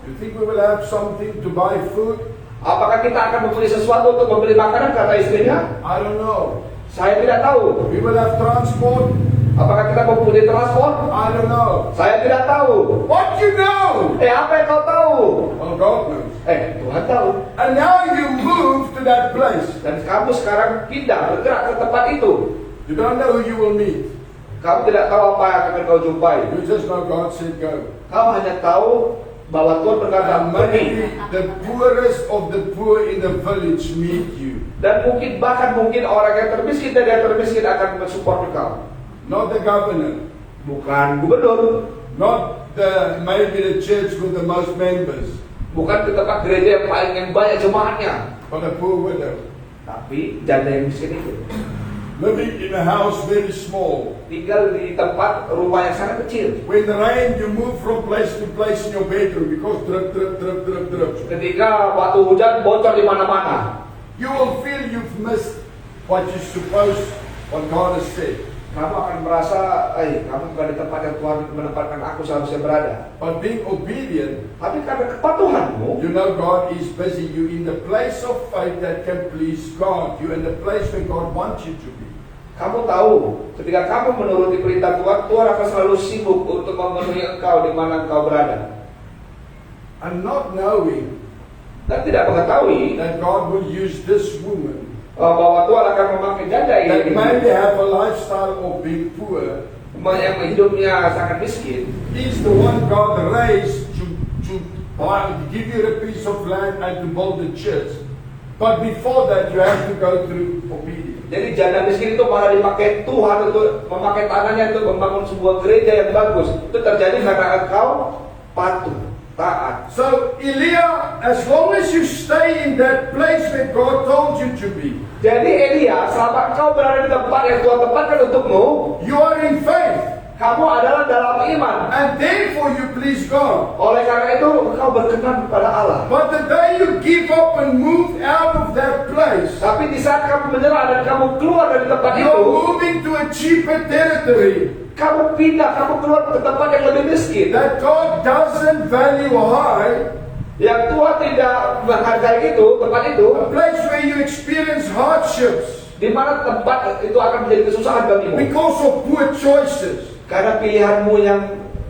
You think we will have something to buy food? Apakah kita akan membeli sesuatu untuk membeli makanan? Kata istrinya. I don't know. Saya tidak tahu. We will have transport? Apakah kita mempunyai transport? I don't know. Saya tidak tahu. What you know? Apa yang kau tahu? Well, God knows. Tuhan tahu. And now you move to that place. Dan kamu sekarang pindah, bergerak ke tempat itu. You don't know who you will meet. Kamu tidak tahu apa yang akan kau jumpai. You just know God said go. Kamu hanya tahu bahwa Tuhan berkata And pergi. maybe the poorest of the poor in the village meet you. Dan bahkan mungkin orang yang termiskin dari yang termiskin akan mensupport kau. Not the governor. Bukan gubernur. Not maybe the church with the most members. Bukan ke tempat gereja yang banyak jemaatnya. But a poor widow. Tapi janda yang miskin itu Living in a house very small. tinggal di tempat rumah yang sangat kecil. When the rain, you move from place to place in your bedroom because drip, drip, drip, drip, drip. Ketika waktu hujan bocor di mana-mana. You will feel you've missed what you're supposed, what God has said. Kamu akan merasa, kamu bukan di tempat yang Tuhan menempatkan aku seharusnya berada. But being obedient, Tapi karena kepatuhanmu, you know God is busy. You in the place of faith that can please God. You in the place where God wants you to be. kamu tahu, ketika kamu menuruti perintah Tuhan, Tuhan akan selalu sibuk untuk memenuhi engkau di mana engkau berada. And not knowing Dan tidak mengetahui that God will use this woman bahwa Tuhan akan memakai janda that ini maybe have a lifestyle of being poor, yang hidupnya sangat miskin. is the one God raised to give you a piece of land and to build a church. But before that, you have to go through obedience. Jadi janda miskin itu malah dipakai Tuhan untuk memakai tanahnya untuk membangun sebuah gereja yang bagus. Itu terjadi karena engkau patuh, taat. So, Elia, as long as you stay in that place where God told you to be, Jadi Elia, selama engkau berada di tempat yang Tuhan tempatkan untukmu, you are in faith. kamu adalah dalam iman. And therefore you please God. Oleh karena itu engkau berkenan kepada Allah. But the day you give up and move out of that place, Tapi di saat kamu menyerah dan kamu keluar dari tempat itu, you're moving to a cheaper territory kamu pindah, kamu keluar ke tempat yang lebih miskin, that God doesn't value high, yang Tuhan tidak menghargai itu, tempat itu, a place where you experience hardships di mana tempat itu akan menjadi kesusahan bagimu because of poor choices. karena pilihanmu yang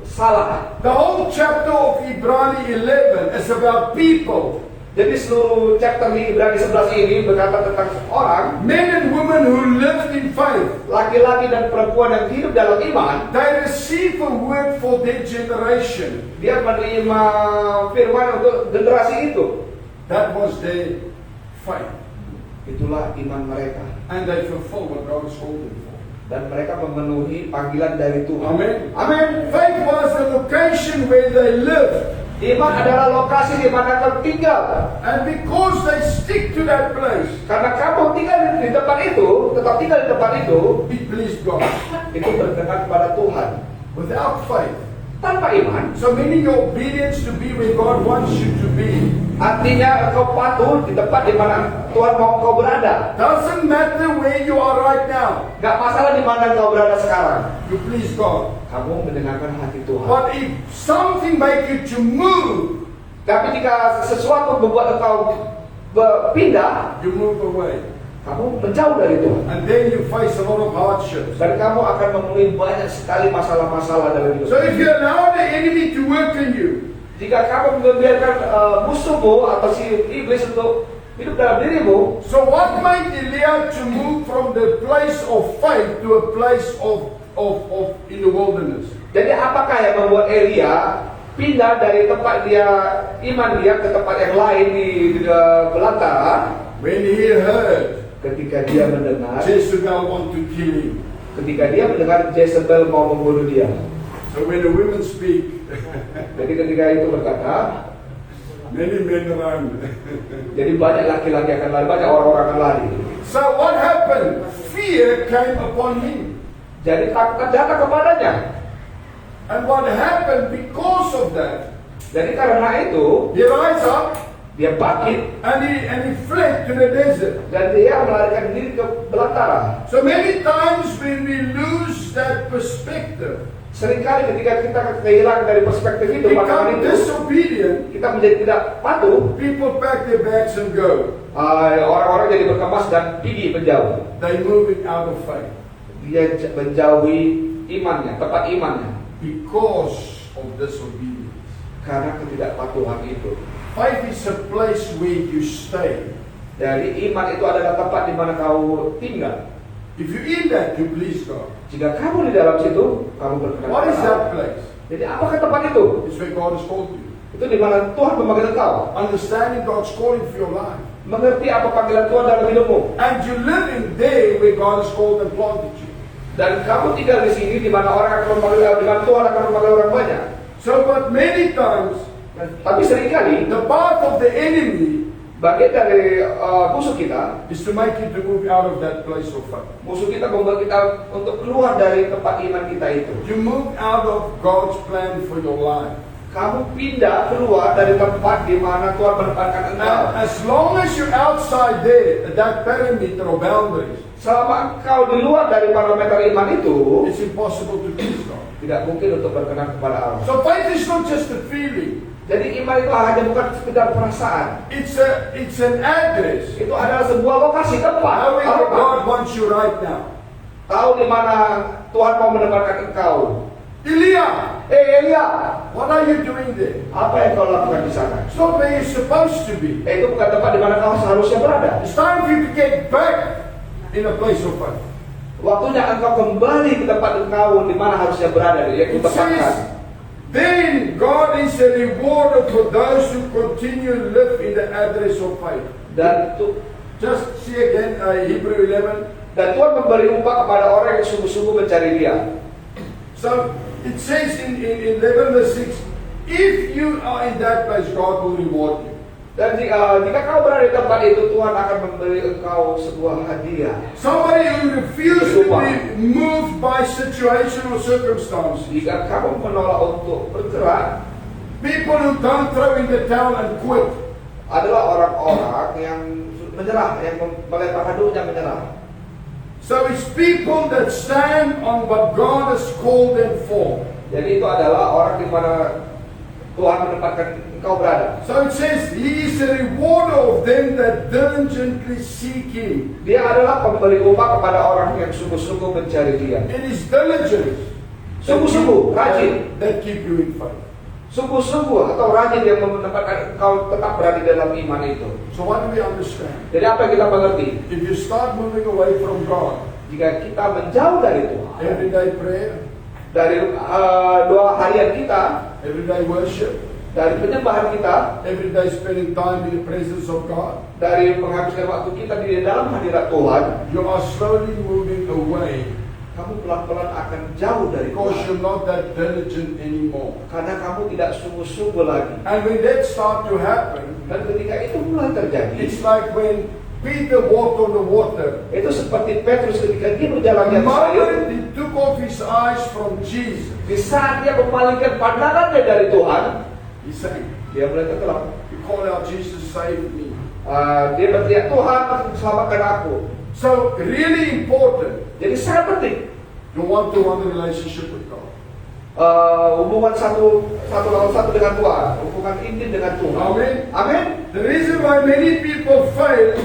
salah. The whole chapter of Ibrani 11 is about people, Jadi seluruh chapter di Ibrani 11 ini berkata tentang orang, men and women who lived in faith. laki-laki dan perempuan yang hidup dalam iman. They receive a word for their generation. Dia menerima firman untuk generasi itu. That was their faith. Itulah iman mereka. And they fulfill what God has called them for. Dan mereka memenuhi panggilan dari Tuhan. Amen. Amin. Faith was the location where they lived. Iman adalah lokasi di mana kau tinggal. And because they stick to that place, Karena kamu tinggal di tempat itu, tetap tinggal di tempat itu, it pleased God. itu berkenan kepada Tuhan. Without faith, Tanpa iman, so meaning your obedience to be where God wants you to be, artinya engkau patuh di tempat di mana Tuhan mau engkau berada. doesn't matter where you are right now. Gak masalah di mana engkau berada sekarang. You please God. Kamu mendengarkan hati Tuhan. But if something make you to move, Tapi jika sesuatu membuat engkau berpindah, you move away. kamu menjauh dari Tuhan. And then you face a lot of hardships. Dan kamu akan memenuhi banyak sekali masalah-masalah dalam hidup. So if you allow the enemy to work in you, Jika kamu membiarkan musuhmu atau si iblis untuk hidup dalam dirimu, so what made Elia to move from the place of faith to a place of in the wilderness? jadi apakah yang membuat Elia pindah dari tempat dia iman dia ke tempat yang lain di belantara? When he heard Ketika dia mendengar, Jezebel want to kill him. ketika dia mendengar Jezebel mau membunuh dia. So when the women speak, Jadi ketika itu berkata, many men run. jadi banyak laki-laki akan lari, banyak orang-orang akan lari. So what happened? Fear came upon him. Jadi takut datang kepadanya. And what happened because of that? Jadi karena itu, He rise up, Dia bangkit and he fled to the desert. dan dia melarikan diri ke belantara. So many times when we lose that perspective, Seringkali ketika kita kehilangan dari perspektif itu, pandangan become itu, disobedient, kita menjadi tidak patuh. people pack their bags and go. Orang-orang jadi berkemas dan pergi menjauh. They're moving out of faith Dia menjauhi imannya, tempat imannya, because of disobedience. karena ketidakpatuhan itu. Faith is a place where you stay. Jadi iman itu adalah tempat di mana kau tinggal. If you in that, you please God. Jika kamu di dalam situ, kamu berkenan. What is kepada that Allah. place? Jadi apakah tempat itu? It's where God has called you. Itu di mana Tuhan memanggil engkau. Understanding God's calling for your life. Mengerti apa panggilan Tuhan dalam hidupmu. And you live in there where God has called and planted you. Dan kamu tinggal di sini di mana orang akan memanggil, di mana Tuhan akan memanggil orang banyak. So, but many times, Tapi seringkali the path of the enemy bagian dari musuh kita, is to make you to move out of that place of faith. musuh kita membuat kita untuk keluar dari tempat iman kita itu. You move out of God's plan for your life. Kamu pindah keluar dari tempat di mana Tuhan menempatkan engkau. And as long as you're outside there, that perimeter or boundaries, Selama engkau di luar dari parameter iman itu, it's impossible to please God. tidak mungkin untuk berkenan kepada Allah. So faith is not just a feeling. Jadi iman itu hanya bukan sekedar perasaan. It's an address. Itu adalah sebuah lokasi tempat. How where Tempat. God wants you right now. Tahu di mana Tuhan mau menempatkan engkau. Elia, Elia, what are you doing there? apa yang kau lakukan di sana? It's not where you're supposed to be. Itu bukan tempat di mana kau seharusnya berada. It's time for you to get back in a place of faith. Waktunya engkau kembali ke tempat engkau di mana harusnya berada, yaitu It tempatkan. says, then God is a rewarder for those who continue to live in the address of faith. Dan Just see again Hebrew 11. Tuhan memberi upah kepada orang yang sungguh-sungguh mencari Dia. So it says in 11 verse 6, if you are in that place, God will reward you. Dan jika kau berada di tempat itu, Tuhan akan memberi engkau sebuah hadiah. Somebody who refuses to be moved by situation or circumstances. Jika kamu menolak untuk bergerak, People who don't throw in the towel and quit. adalah orang-orang yang menyerah, yang melempar haduknya menyerah. So it's people that stand on what God has called them for. Jadi itu adalah orang di mana Tuhan menempatkan engkau berada. So it says, He is a rewarder of them that diligently seek Him. Dia adalah pemberi upah kepada orang yang sungguh-sungguh mencari Dia. It is diligence Sungguh-sungguh, rajin. that keep you in faith. Sungguh-sungguh atau rajin yang menempatkan engkau tetap berada dalam iman itu. So what do we understand? Jadi apa yang kita mengerti? If you start moving away from God, Jika kita menjauh dari Tuhan, everyday prayer, dari doa harian kita, everyday worship, dari penyembahan kita, everyday spending time in the presence of God, dari menghabiskan waktu kita di dalam hadirat Tuhan, you are slowly moving away kamu pelan-pelan akan jauh dari because Tuhan. you're not that diligent anymore. Karena kamu tidak sungguh-sungguh lagi. And when that starts to happen, Dan ketika itu mulai terjadi, it's like when Peter walked on the water. itu seperti Petrus ketika dia berjalan The di atas air. moment he took off his eyes from Jesus, Di saat dia memalingkan pandangannya dari Tuhan, he sank. dia mulai tenggelam. He called out, Jesus, save me. Dia berteriak, Tuhan selamatkan aku. So, really important, Jadi sangat penting your one-to-one relationship with God. hubungan satu lawan satu dengan Tuhan, hubungan intim dengan Tuhan. Amin. Amin. The reason why many people fail,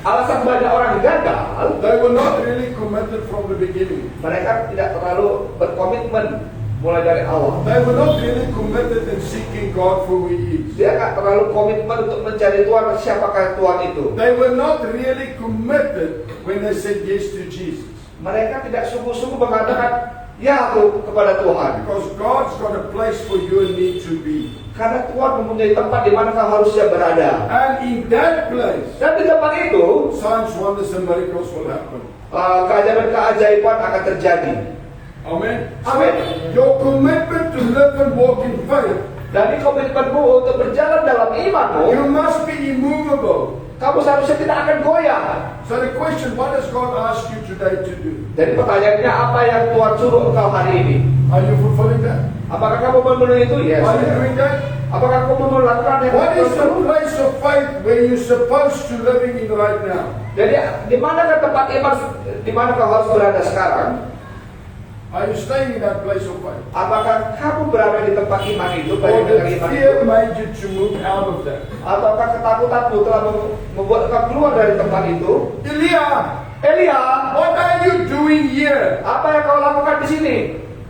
Alasan banyak orang gagal, they were not really committed from the beginning. mereka tidak terlalu berkomitmen mulai dari awal. They were not really committed in seeking God for who He is. Dia nggak terlalu komitmen untuk mencari Tuhan, siapakah Tuhan itu. They were not really committed when they said yes to Jesus. Mereka tidak sungguh-sungguh mengatakan ya aku kepada Tuhan. Because God's got a place for you and me to be. Karena Tuhan mempunyai tempat di mana kau harusnya berada. And in that place, Dan di tempat itu, signs, wonders, and miracles will happen. keajaiban akan terjadi. Amen. Amin. Your commitment to live and walk in faith, Dan komitmenmu untuk berjalan dalam imanmu, you must be immovable. kamu seharusnya tidak akan goyah. So the question, what does God ask you today to do? Jadi pertanyaannya, apa yang Tuhan suruh engkau hari ini? Are you fulfilling that? Apakah kamu memenuhi itu? Yes. Are you doing that? Apakah kau mau melakukan yang What is the betul? place of faith where you're supposed to living in right now? Jadi di manakah tempat iman di mana kau harus berada sekarang? Are you staying in that place of faith? Apakah kamu berada di tempat iman itu? Or Baik dengan did iman fear itu? made you to move out of that? Ataukah ketakutanmu telah membuat kau keluar dari tempat itu? Elia, Elia, what are you doing here? apa yang kau lakukan di sini?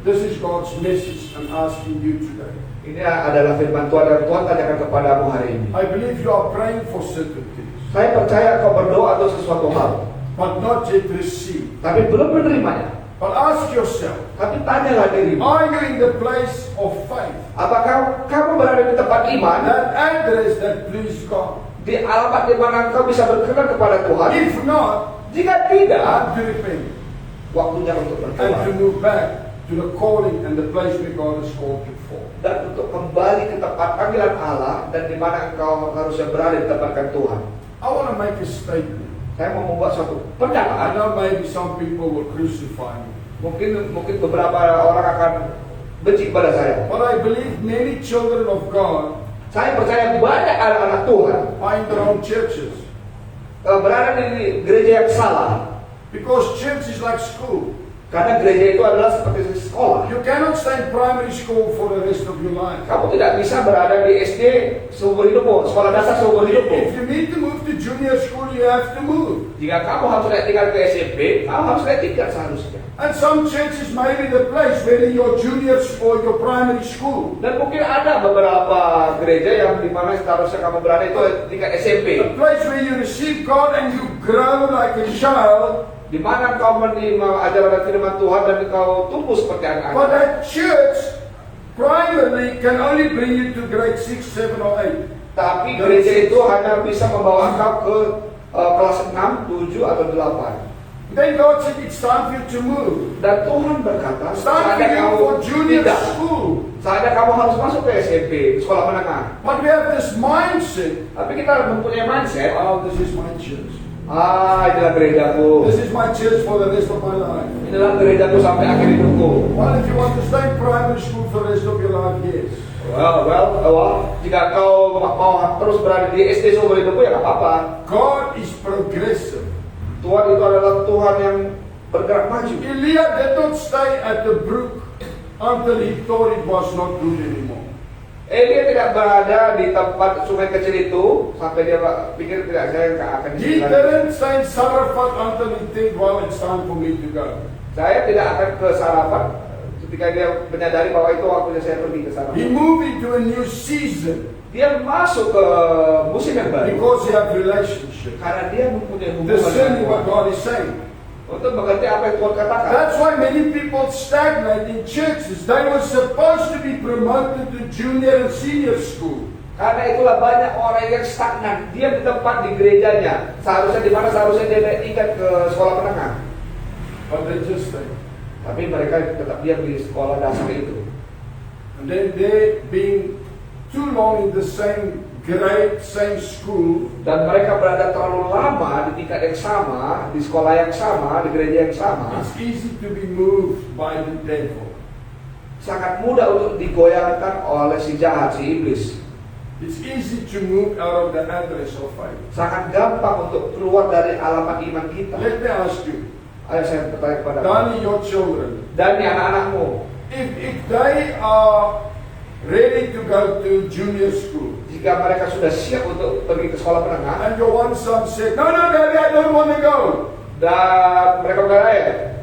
This is God's message I'm asking you today. Ini adalah firman Tuhan dan Tuhan tanyakan kepadamu hari ini. I believe you are praying for certain things, Saya percaya kau berdoa untuk sesuatu hal, but not yet received. tapi belum menerimanya. But ask yourself, Tapi tanyalah dirimu, are you in the place of faith? apakah kamu berada di tempat iman, That address that please God. di alamat di mana kau bisa berkenan kepada Tuhan? If not, Jika tidak, have to repent waktunya untuk and to bertobat move back to the calling and the place where God has called you for. dan untuk kembali ke tempat panggilan Allah dan di mana engkau harusnya berada ditempatkan Tuhan. I want to make a statement. Saya mau membuat suatu I pernyataan. know maybe some people will crucify me, Mungkin beberapa orang akan benci kepada saya. but I believe many children of God Saya percaya banyak anak-anak Tuhan are in their own churches. berada di gereja yang salah. Because church is like school. Karena gereja itu adalah seperti sekolah. You cannot stay in primary school for the rest of your life. Kamu tidak bisa berada di SD seumur hidupmu, sekolah dasar seumur hidupmu. If you need to move to junior school, you have to move. Jika kamu harus naik tingkat ke SMP, kamu harus naik tingkat seharusnya. And some churches may be the place where your junior or your primary school. Dan mungkin ada beberapa gereja yang di mana seharusnya kamu berada itu tingkat SMP. A place where you receive God and you grow like a child. Di mana kau menerima ajaran firman Tuhan dan kau tumbuh seperti But anak-anak. that church primarily can only bring you to grade 6, 7 or 8. Tapi gereja itu hanya bisa membawa kau ke kelas 6, 7 atau 8. Then God said it's time for you to move. Dan Tuhan berkata, It's time for saatnya you kamu for junior tidak. school. Saatnya kamu harus masuk ke SMP, sekolah menengah. But we have this mindset. Tapi kita mempunyai mindset, Oh, this is my church. inilah gerejaku. This is my church for the rest of my life. Inilah gerejaku sampai akhir hidupku. Well, if you want to stay in primary school for the rest of your life, yes. Well, jika kau mau terus berada di SD seumur hidupku ya nggak apa-apa. God is progressive. Tuhan itu adalah Tuhan yang bergerak maju. Elia did not stay at the brook until he thought it was not good anymore. Elia tidak berada di tempat sungai kecil itu sampai dia pikir tidak saya nggak akan di He sini lagi. didn't stay in Sarafat until he think, well, it's time for me to go. Saya tidak akan ke Sarafat ketika dia menyadari bahwa itu waktunya saya pergi ke Sarafat. He moved into a new season Dia masuk ke musim yang baru because he had relationship. karena dia mempunyai hubungan Discerning dengan what Tuhan. God is saying. Untuk mengerti apa yang Tuhan katakan. That's why many people stagnate in churches. They were supposed to be promoted to junior and senior school. Karena itulah banyak orang yang stagnan. Dia di tempat di gerejanya. Seharusnya dia naik tingkat ke sekolah menengah. But they just stay. Tapi mereka tetap diam di sekolah dasar itu. And then they being too long in the same grade, same school, Dan mereka berada terlalu lama di tingkat yang sama, di sekolah yang sama, di gereja yang sama. it's easy to be moved by the devil. Sangat mudah untuk digoyangkan oleh si jahat, si iblis. It's easy to move out of the address of faith. Sangat gampang untuk keluar dari alamat iman kita. Let me ask you, Ayo saya bertanya kepada kamu. Danny, your children, Dan nih anak-anakmu, if they are ready to go to junior school, jika mereka sudah siap untuk pergi ke sekolah menengah, and your one son said, no, Daddy, I don't want to go. dan mereka berkata,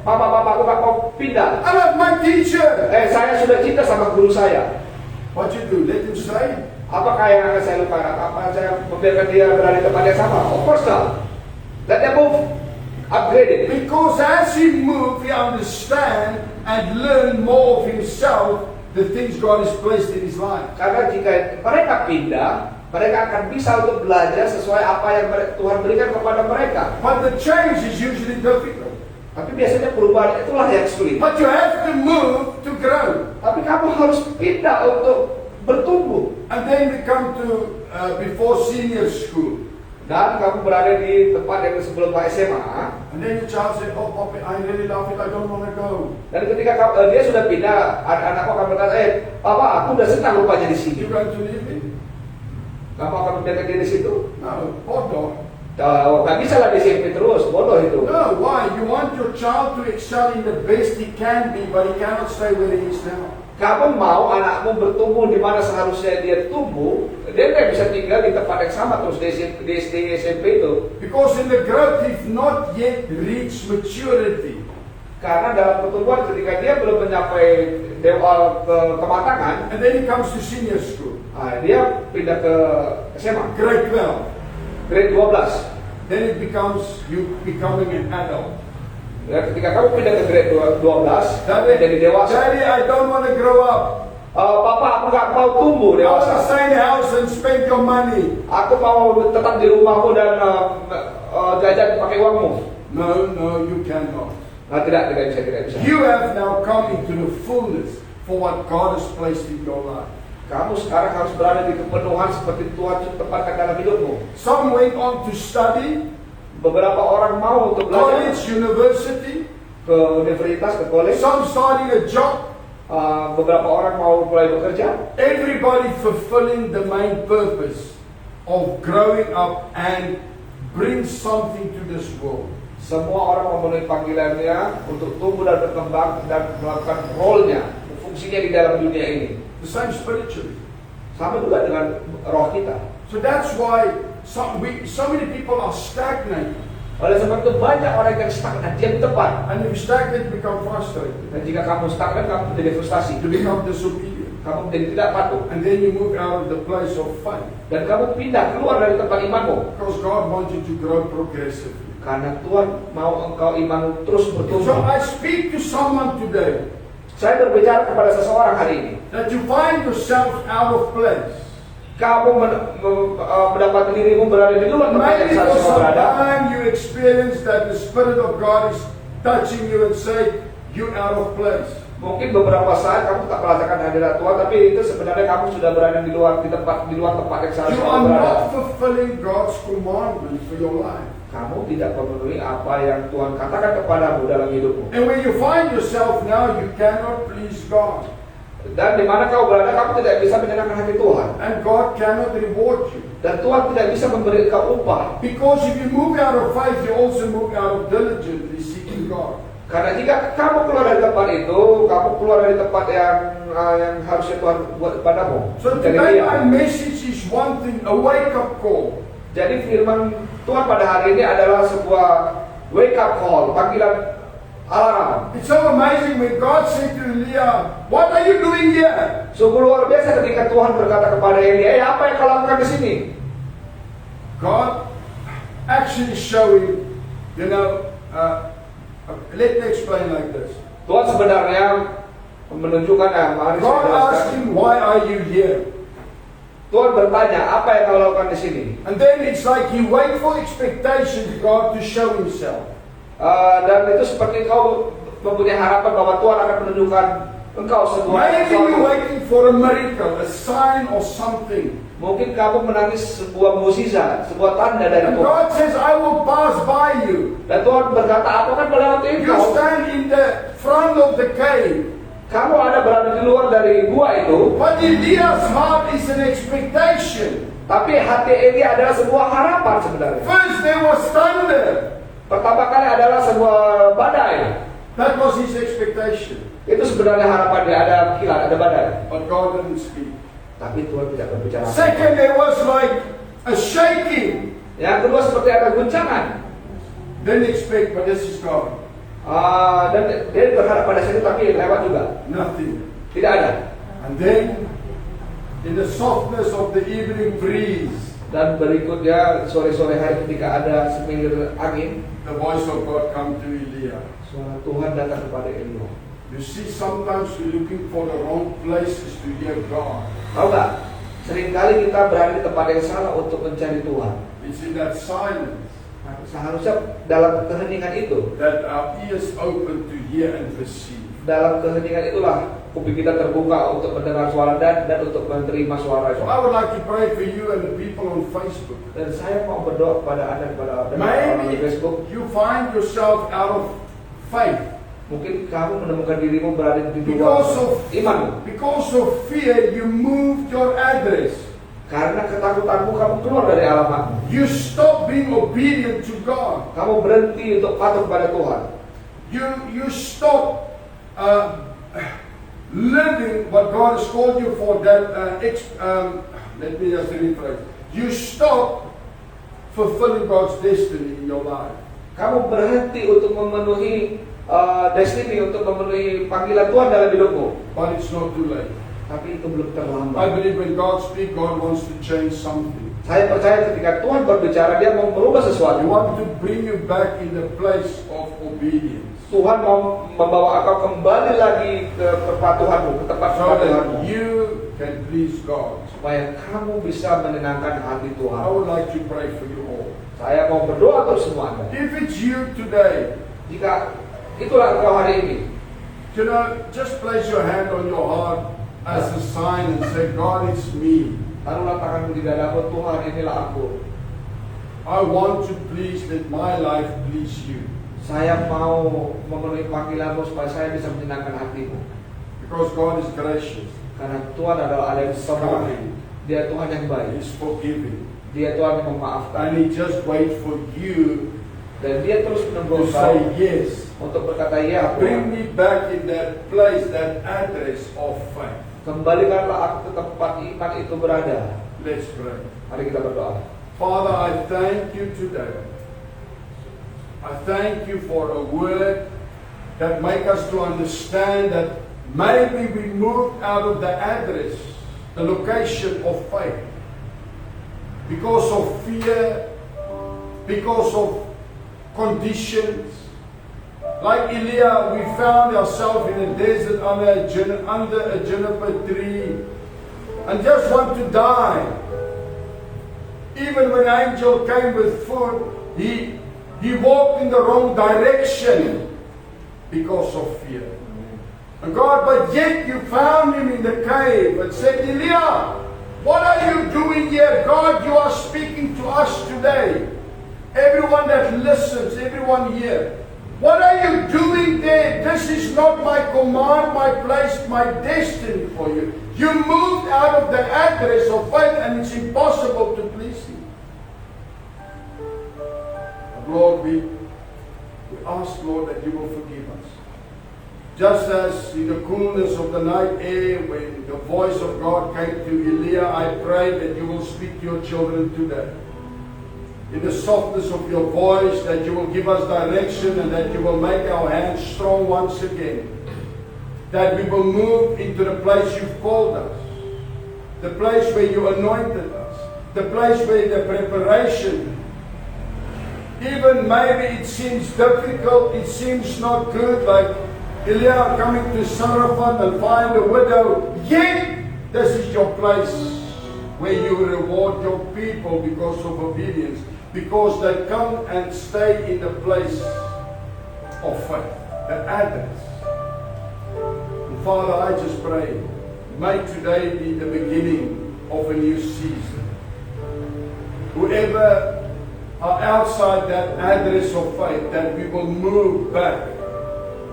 Mama, aku gak mau pindah. I love my teacher. Saya sudah cinta sama guru saya. What you do? Let him stay. Apakah yang akan saya lupakan? Apa saya membiarkan dia berada di tempat yang sama? Of course not. Let them move. Upgrade it. Because as he moves, he understand and learn more of himself, the things God has placed in his life. Karena jika mereka pindah, mereka akan bisa untuk belajar sesuai apa yang Tuhan berikan kepada mereka. But the change is usually difficult. Tapi biasanya perubahan itulah yang sulit. But you have to move to grow. Tapi kamu harus pindah untuk bertumbuh. And then we come to before senior school. Dan kamu berada di tempat yang sebelum SMA. And then your child said, oh, Poppy, I really love it, I don't want to go. Dan ketika dia sudah pindah, anakku akan berkata, Papa, aku udah senang rupanya di sini. You're going to leave it? Kamu akan menjaga dia di situ? No, bodoh. Nggak bisa lah di SMP terus, bodoh itu. No, why? You want your child to excel in the best he can be, but he cannot stay where he is now. Kamu mau anakmu bertumbuh di mana seharusnya dia tumbuh, dia nggak bisa tinggal di tempat yang sama terus di SMP itu. Because in the growth, he's not yet reached maturity. Karena dalam pertumbuhan ketika dia belum mencapai kematangan, And then he comes to senior school, dia pindah ke SMA, grade 12. grade 12. Then it becomes you becoming an adult. Ya, ketika kamu pindah ke grade 12, Daddy, jadi dewasa. Daddy, I don't want to grow up. Papa, aku nggak mau tumbuh I want to dewasa. stay in the house and spend your money. Aku mau tetap di rumahmu dan jajan pakai uangmu. No, you cannot. Tidak bisa. You have now come into the fullness for what God has placed in your life. Kamu sekarang harus berada di kepenuhan seperti Tuhan tempatkan dalam hidupmu. Some went on to study, Beberapa orang mau untuk belajar college, university. ke universitas, ke college. Some starting a job. Beberapa orang mau mulai bekerja. Everybody fulfilling the main purpose of growing up and bring something to this world. Semua orang memenuhi panggilannya untuk tumbuh dan berkembang dan melakukan role-nya, fungsinya di dalam dunia ini. The same spiritually. Sama juga dengan roh kita. So that's why so many people are stagnated. Oleh sebab itu banyak orang yang stagnan, dia di tempat. And if you stagnate, you become frustrated. Dan jika kamu stagnan, kamu menjadi frustasi. You become disobedient. Kamu menjadi tidak patuh. And then you move out of the place of faith. Dan kamu pindah keluar dari tempat imanmu. Because God wants you to grow progressively. Karena Tuhan mau engkau imanmu terus So bertumbuh. I speak to someone today Saya berbicara kepada seseorang hari ini. that you find yourself out of place. Kamu mendapatkan dirimu berada di luar tempat yang Maybe for seharusnya some berada. time you experience that the Spirit of God is touching you and say, you're out of place. Mungkin beberapa saat kamu tak merasakan hadirat Tuhan, tapi itu sebenarnya kamu sudah berada di luar tempat yang You seharusnya are berada. not fulfilling God's commandment for your life. Kamu tidak memenuhi apa yang Tuhan katakan kepadamu dalam hidupmu. And when you find yourself now, you cannot please God. Dan di mana kau berada, kamu tidak bisa menyenangkan hati Tuhan. And God cannot reward you. Dan Tuhan tidak bisa memberi kau upah. Because if you move out of faith, you also move out of diligently seeking God. Karena jika kamu keluar dari tempat itu, kamu keluar dari tempat yang harusnya Tuhan buat padamu. So Jadi today dia. my message is one thing, a wake-up call. Jadi firman Tuhan pada hari ini adalah sebuah wake up call, panggilan alarm. It's so amazing when God said to Elia, what are you doing here? Sungguh luar biasa ketika Tuhan berkata kepada Elia, apa yang kau lakukan di sini? God actually showing, let me explain like this. Tuhan sebenarnya menunjukkan, mari saya God jelaskan. asked him, why are you here? Tuhan bertanya, apa yang kau lakukan di sini? And then it's like he wait for expectation for God to show himself. Dan itu seperti kau mempunyai harapan bahwa Tuhan akan menunjukkan engkau sebuah Maybe you're sesuatu. waiting for a miracle, a sign or something. Mungkin kamu menangis sebuah mukjizat, sebuah tanda dari And Tuhan. God says, I will pass by you. Dan Tuhan berkata, aku akan melewati You engkau. stand in the front of the cave. Kamu ada berada di luar dari gua itu. But Elias' heart is an expectation. Tapi hati Elia adalah sebuah harapan sebenarnya. First there was thunder. Pertama kali adalah sebuah badai. That was his expectation. Itu sebenarnya harapannya, ada kilat, ada badai. But God didn't speak. Tapi Tuhan tidak berbicara. Second, there was like a shaking. Yang kedua seperti ada guncangan. Didn't expect, but this is God. Dan dia berharap pada situ tapi lewat juga. Nothing. Tidak ada. And then, in the softness of the evening breeze, Dan berikutnya sore-sore hari ketika ada semilir angin, the voice of God come to Elia. suara Tuhan datang kepada Elia. You see, sometimes we're looking for the wrong places to hear God. Tahu nggak? Seringkali kita berada di tempat yang salah untuk mencari Tuhan. It's in that silence Nah, seharusnya dalam keheningan itu, that our ears open to hear and perceive. dalam keheningan itulah kuping kita terbuka untuk mendengar suara dan untuk menerima suara So I would like to pray for you and the people on Facebook. Dan saya mau berdoa kepada Anda, kepada orang di Maybe Facebook. you find yourself out of faith Mungkin kamu menemukan dirimu berada di because luar of iman. fear. You moved your address. Karena ketakutanmu kamu keluar dari alamatmu. You stop being obedient to God. Kamu berhenti untuk patuh kepada Tuhan. You stop living what God has called you for. Let me just rephrase. You stop fulfilling God's destiny in your life. Kamu berhenti untuk memenuhi destiny, untuk memenuhi panggilan Tuhan dalam hidupmu. But it's not too late. Tapi itu belum I terlambat. believe when God speaks, God wants to change something. Saya percaya ketika Tuhan berbicara, Dia mau merubah He sesuatu. wants to bring you back in the place of obedience. Tuhan mau membawa engkau kembali lagi ke kepatuhanmu, ke tempat So kepatuhanmu. that you can please God. Supaya kamu bisa menenangkan hati I Tuhan. would like to pray for you all. Saya mau berdoa untuk semua Anda. If it's you today, Jika itulah engkau hari ini, you know, just place your hand on your heart as a sign and say, God, it's me. taruhlah tanganmu di dadamu, Tuhan inilah aku. I want to please, let my life please you. Saya mau memenuhi panggilanmu supaya saya bisa menyenangkan hatimu. Because God is gracious. Karena Tuhan adalah Allah yang sempurna. Kind. Dia Tuhan yang baik. He's forgiving. Dia Tuhan yang memaafkan. And He just waits for you Dan Dia terus menunggu to engkau say yes. untuk berkata ya Bring Tuhan. me back in that place, that address of faith. Kembalikanlah aku ke tempat iman itu berada. Let's pray. Mari kita berdoa. Father, I thank you today. I thank you for a word that make us to understand that maybe we moved out of the address, the location of faith, because of fear, because of conditions. Like Elijah, we found ourselves in a desert under a juniper tree and just want to die. Even when the angel came with food, he walked in the wrong direction because of fear. And God, but yet you found him in the cave and said, Elijah, what are you doing here? God, you are speaking to us today. Everyone that listens, everyone here. What are you doing there? This is not my command, my place, my destiny for you. You moved out of the address of faith and it's impossible to please Him. But Lord, we ask, Lord, that you will forgive us. Just as in the coolness of the night air, when the voice of God came to Elijah, I pray that you will speak to your children today. In the softness of your voice, that you will give us direction and that you will make our hands strong once again. That we will move into the place you've called us. The place where you anointed us. The place where the preparation, even maybe it seems difficult, it seems not good, like Elijah coming to Saraphat and find a widow. Yet, this is your place where you reward your people because of obedience. Because they come and stay in the place of faith, the address. And Father, I just pray, may today be the beginning of a new season. Whoever are outside that address of faith, that we will move back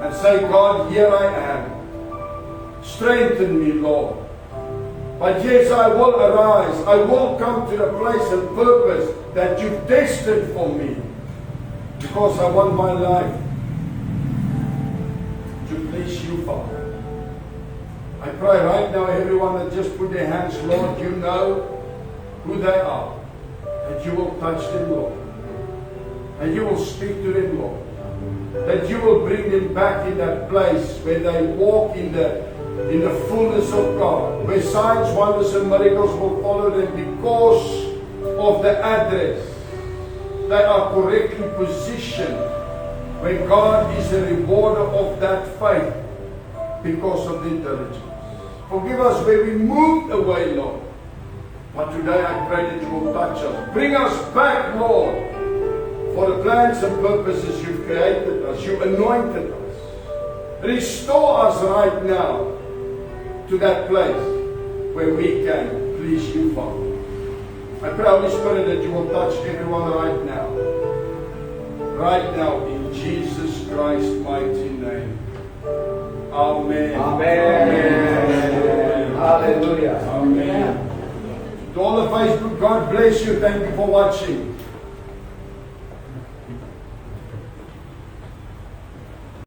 and say, God, here I am. Strengthen me, Lord. But yes, I will arise. I will come to the place and purpose that you've destined for me. Because I want my life to please you, Father. I pray right now, everyone that just put their hands, Lord, you know who they are. That you will touch them, Lord. And you will speak to them, Lord. That you will bring them back in that place where they walk in the fullness of God, where signs, wonders, and miracles will follow them because of the address. They are correctly positioned when God is a rewarder of that faith because of the intelligence. Forgive us where we moved away, Lord. But today I pray that you will touch us. Bring us back, Lord, for the plans and purposes you've created us. You anointed us. Restore us right now. to that place where we can please you, Father. I pray, Holy Spirit, that you will touch everyone right now. Right now, in Jesus Christ's mighty name. Amen. Amen. Hallelujah. Amen. To all the Facebook, God bless you. Thank you for watching.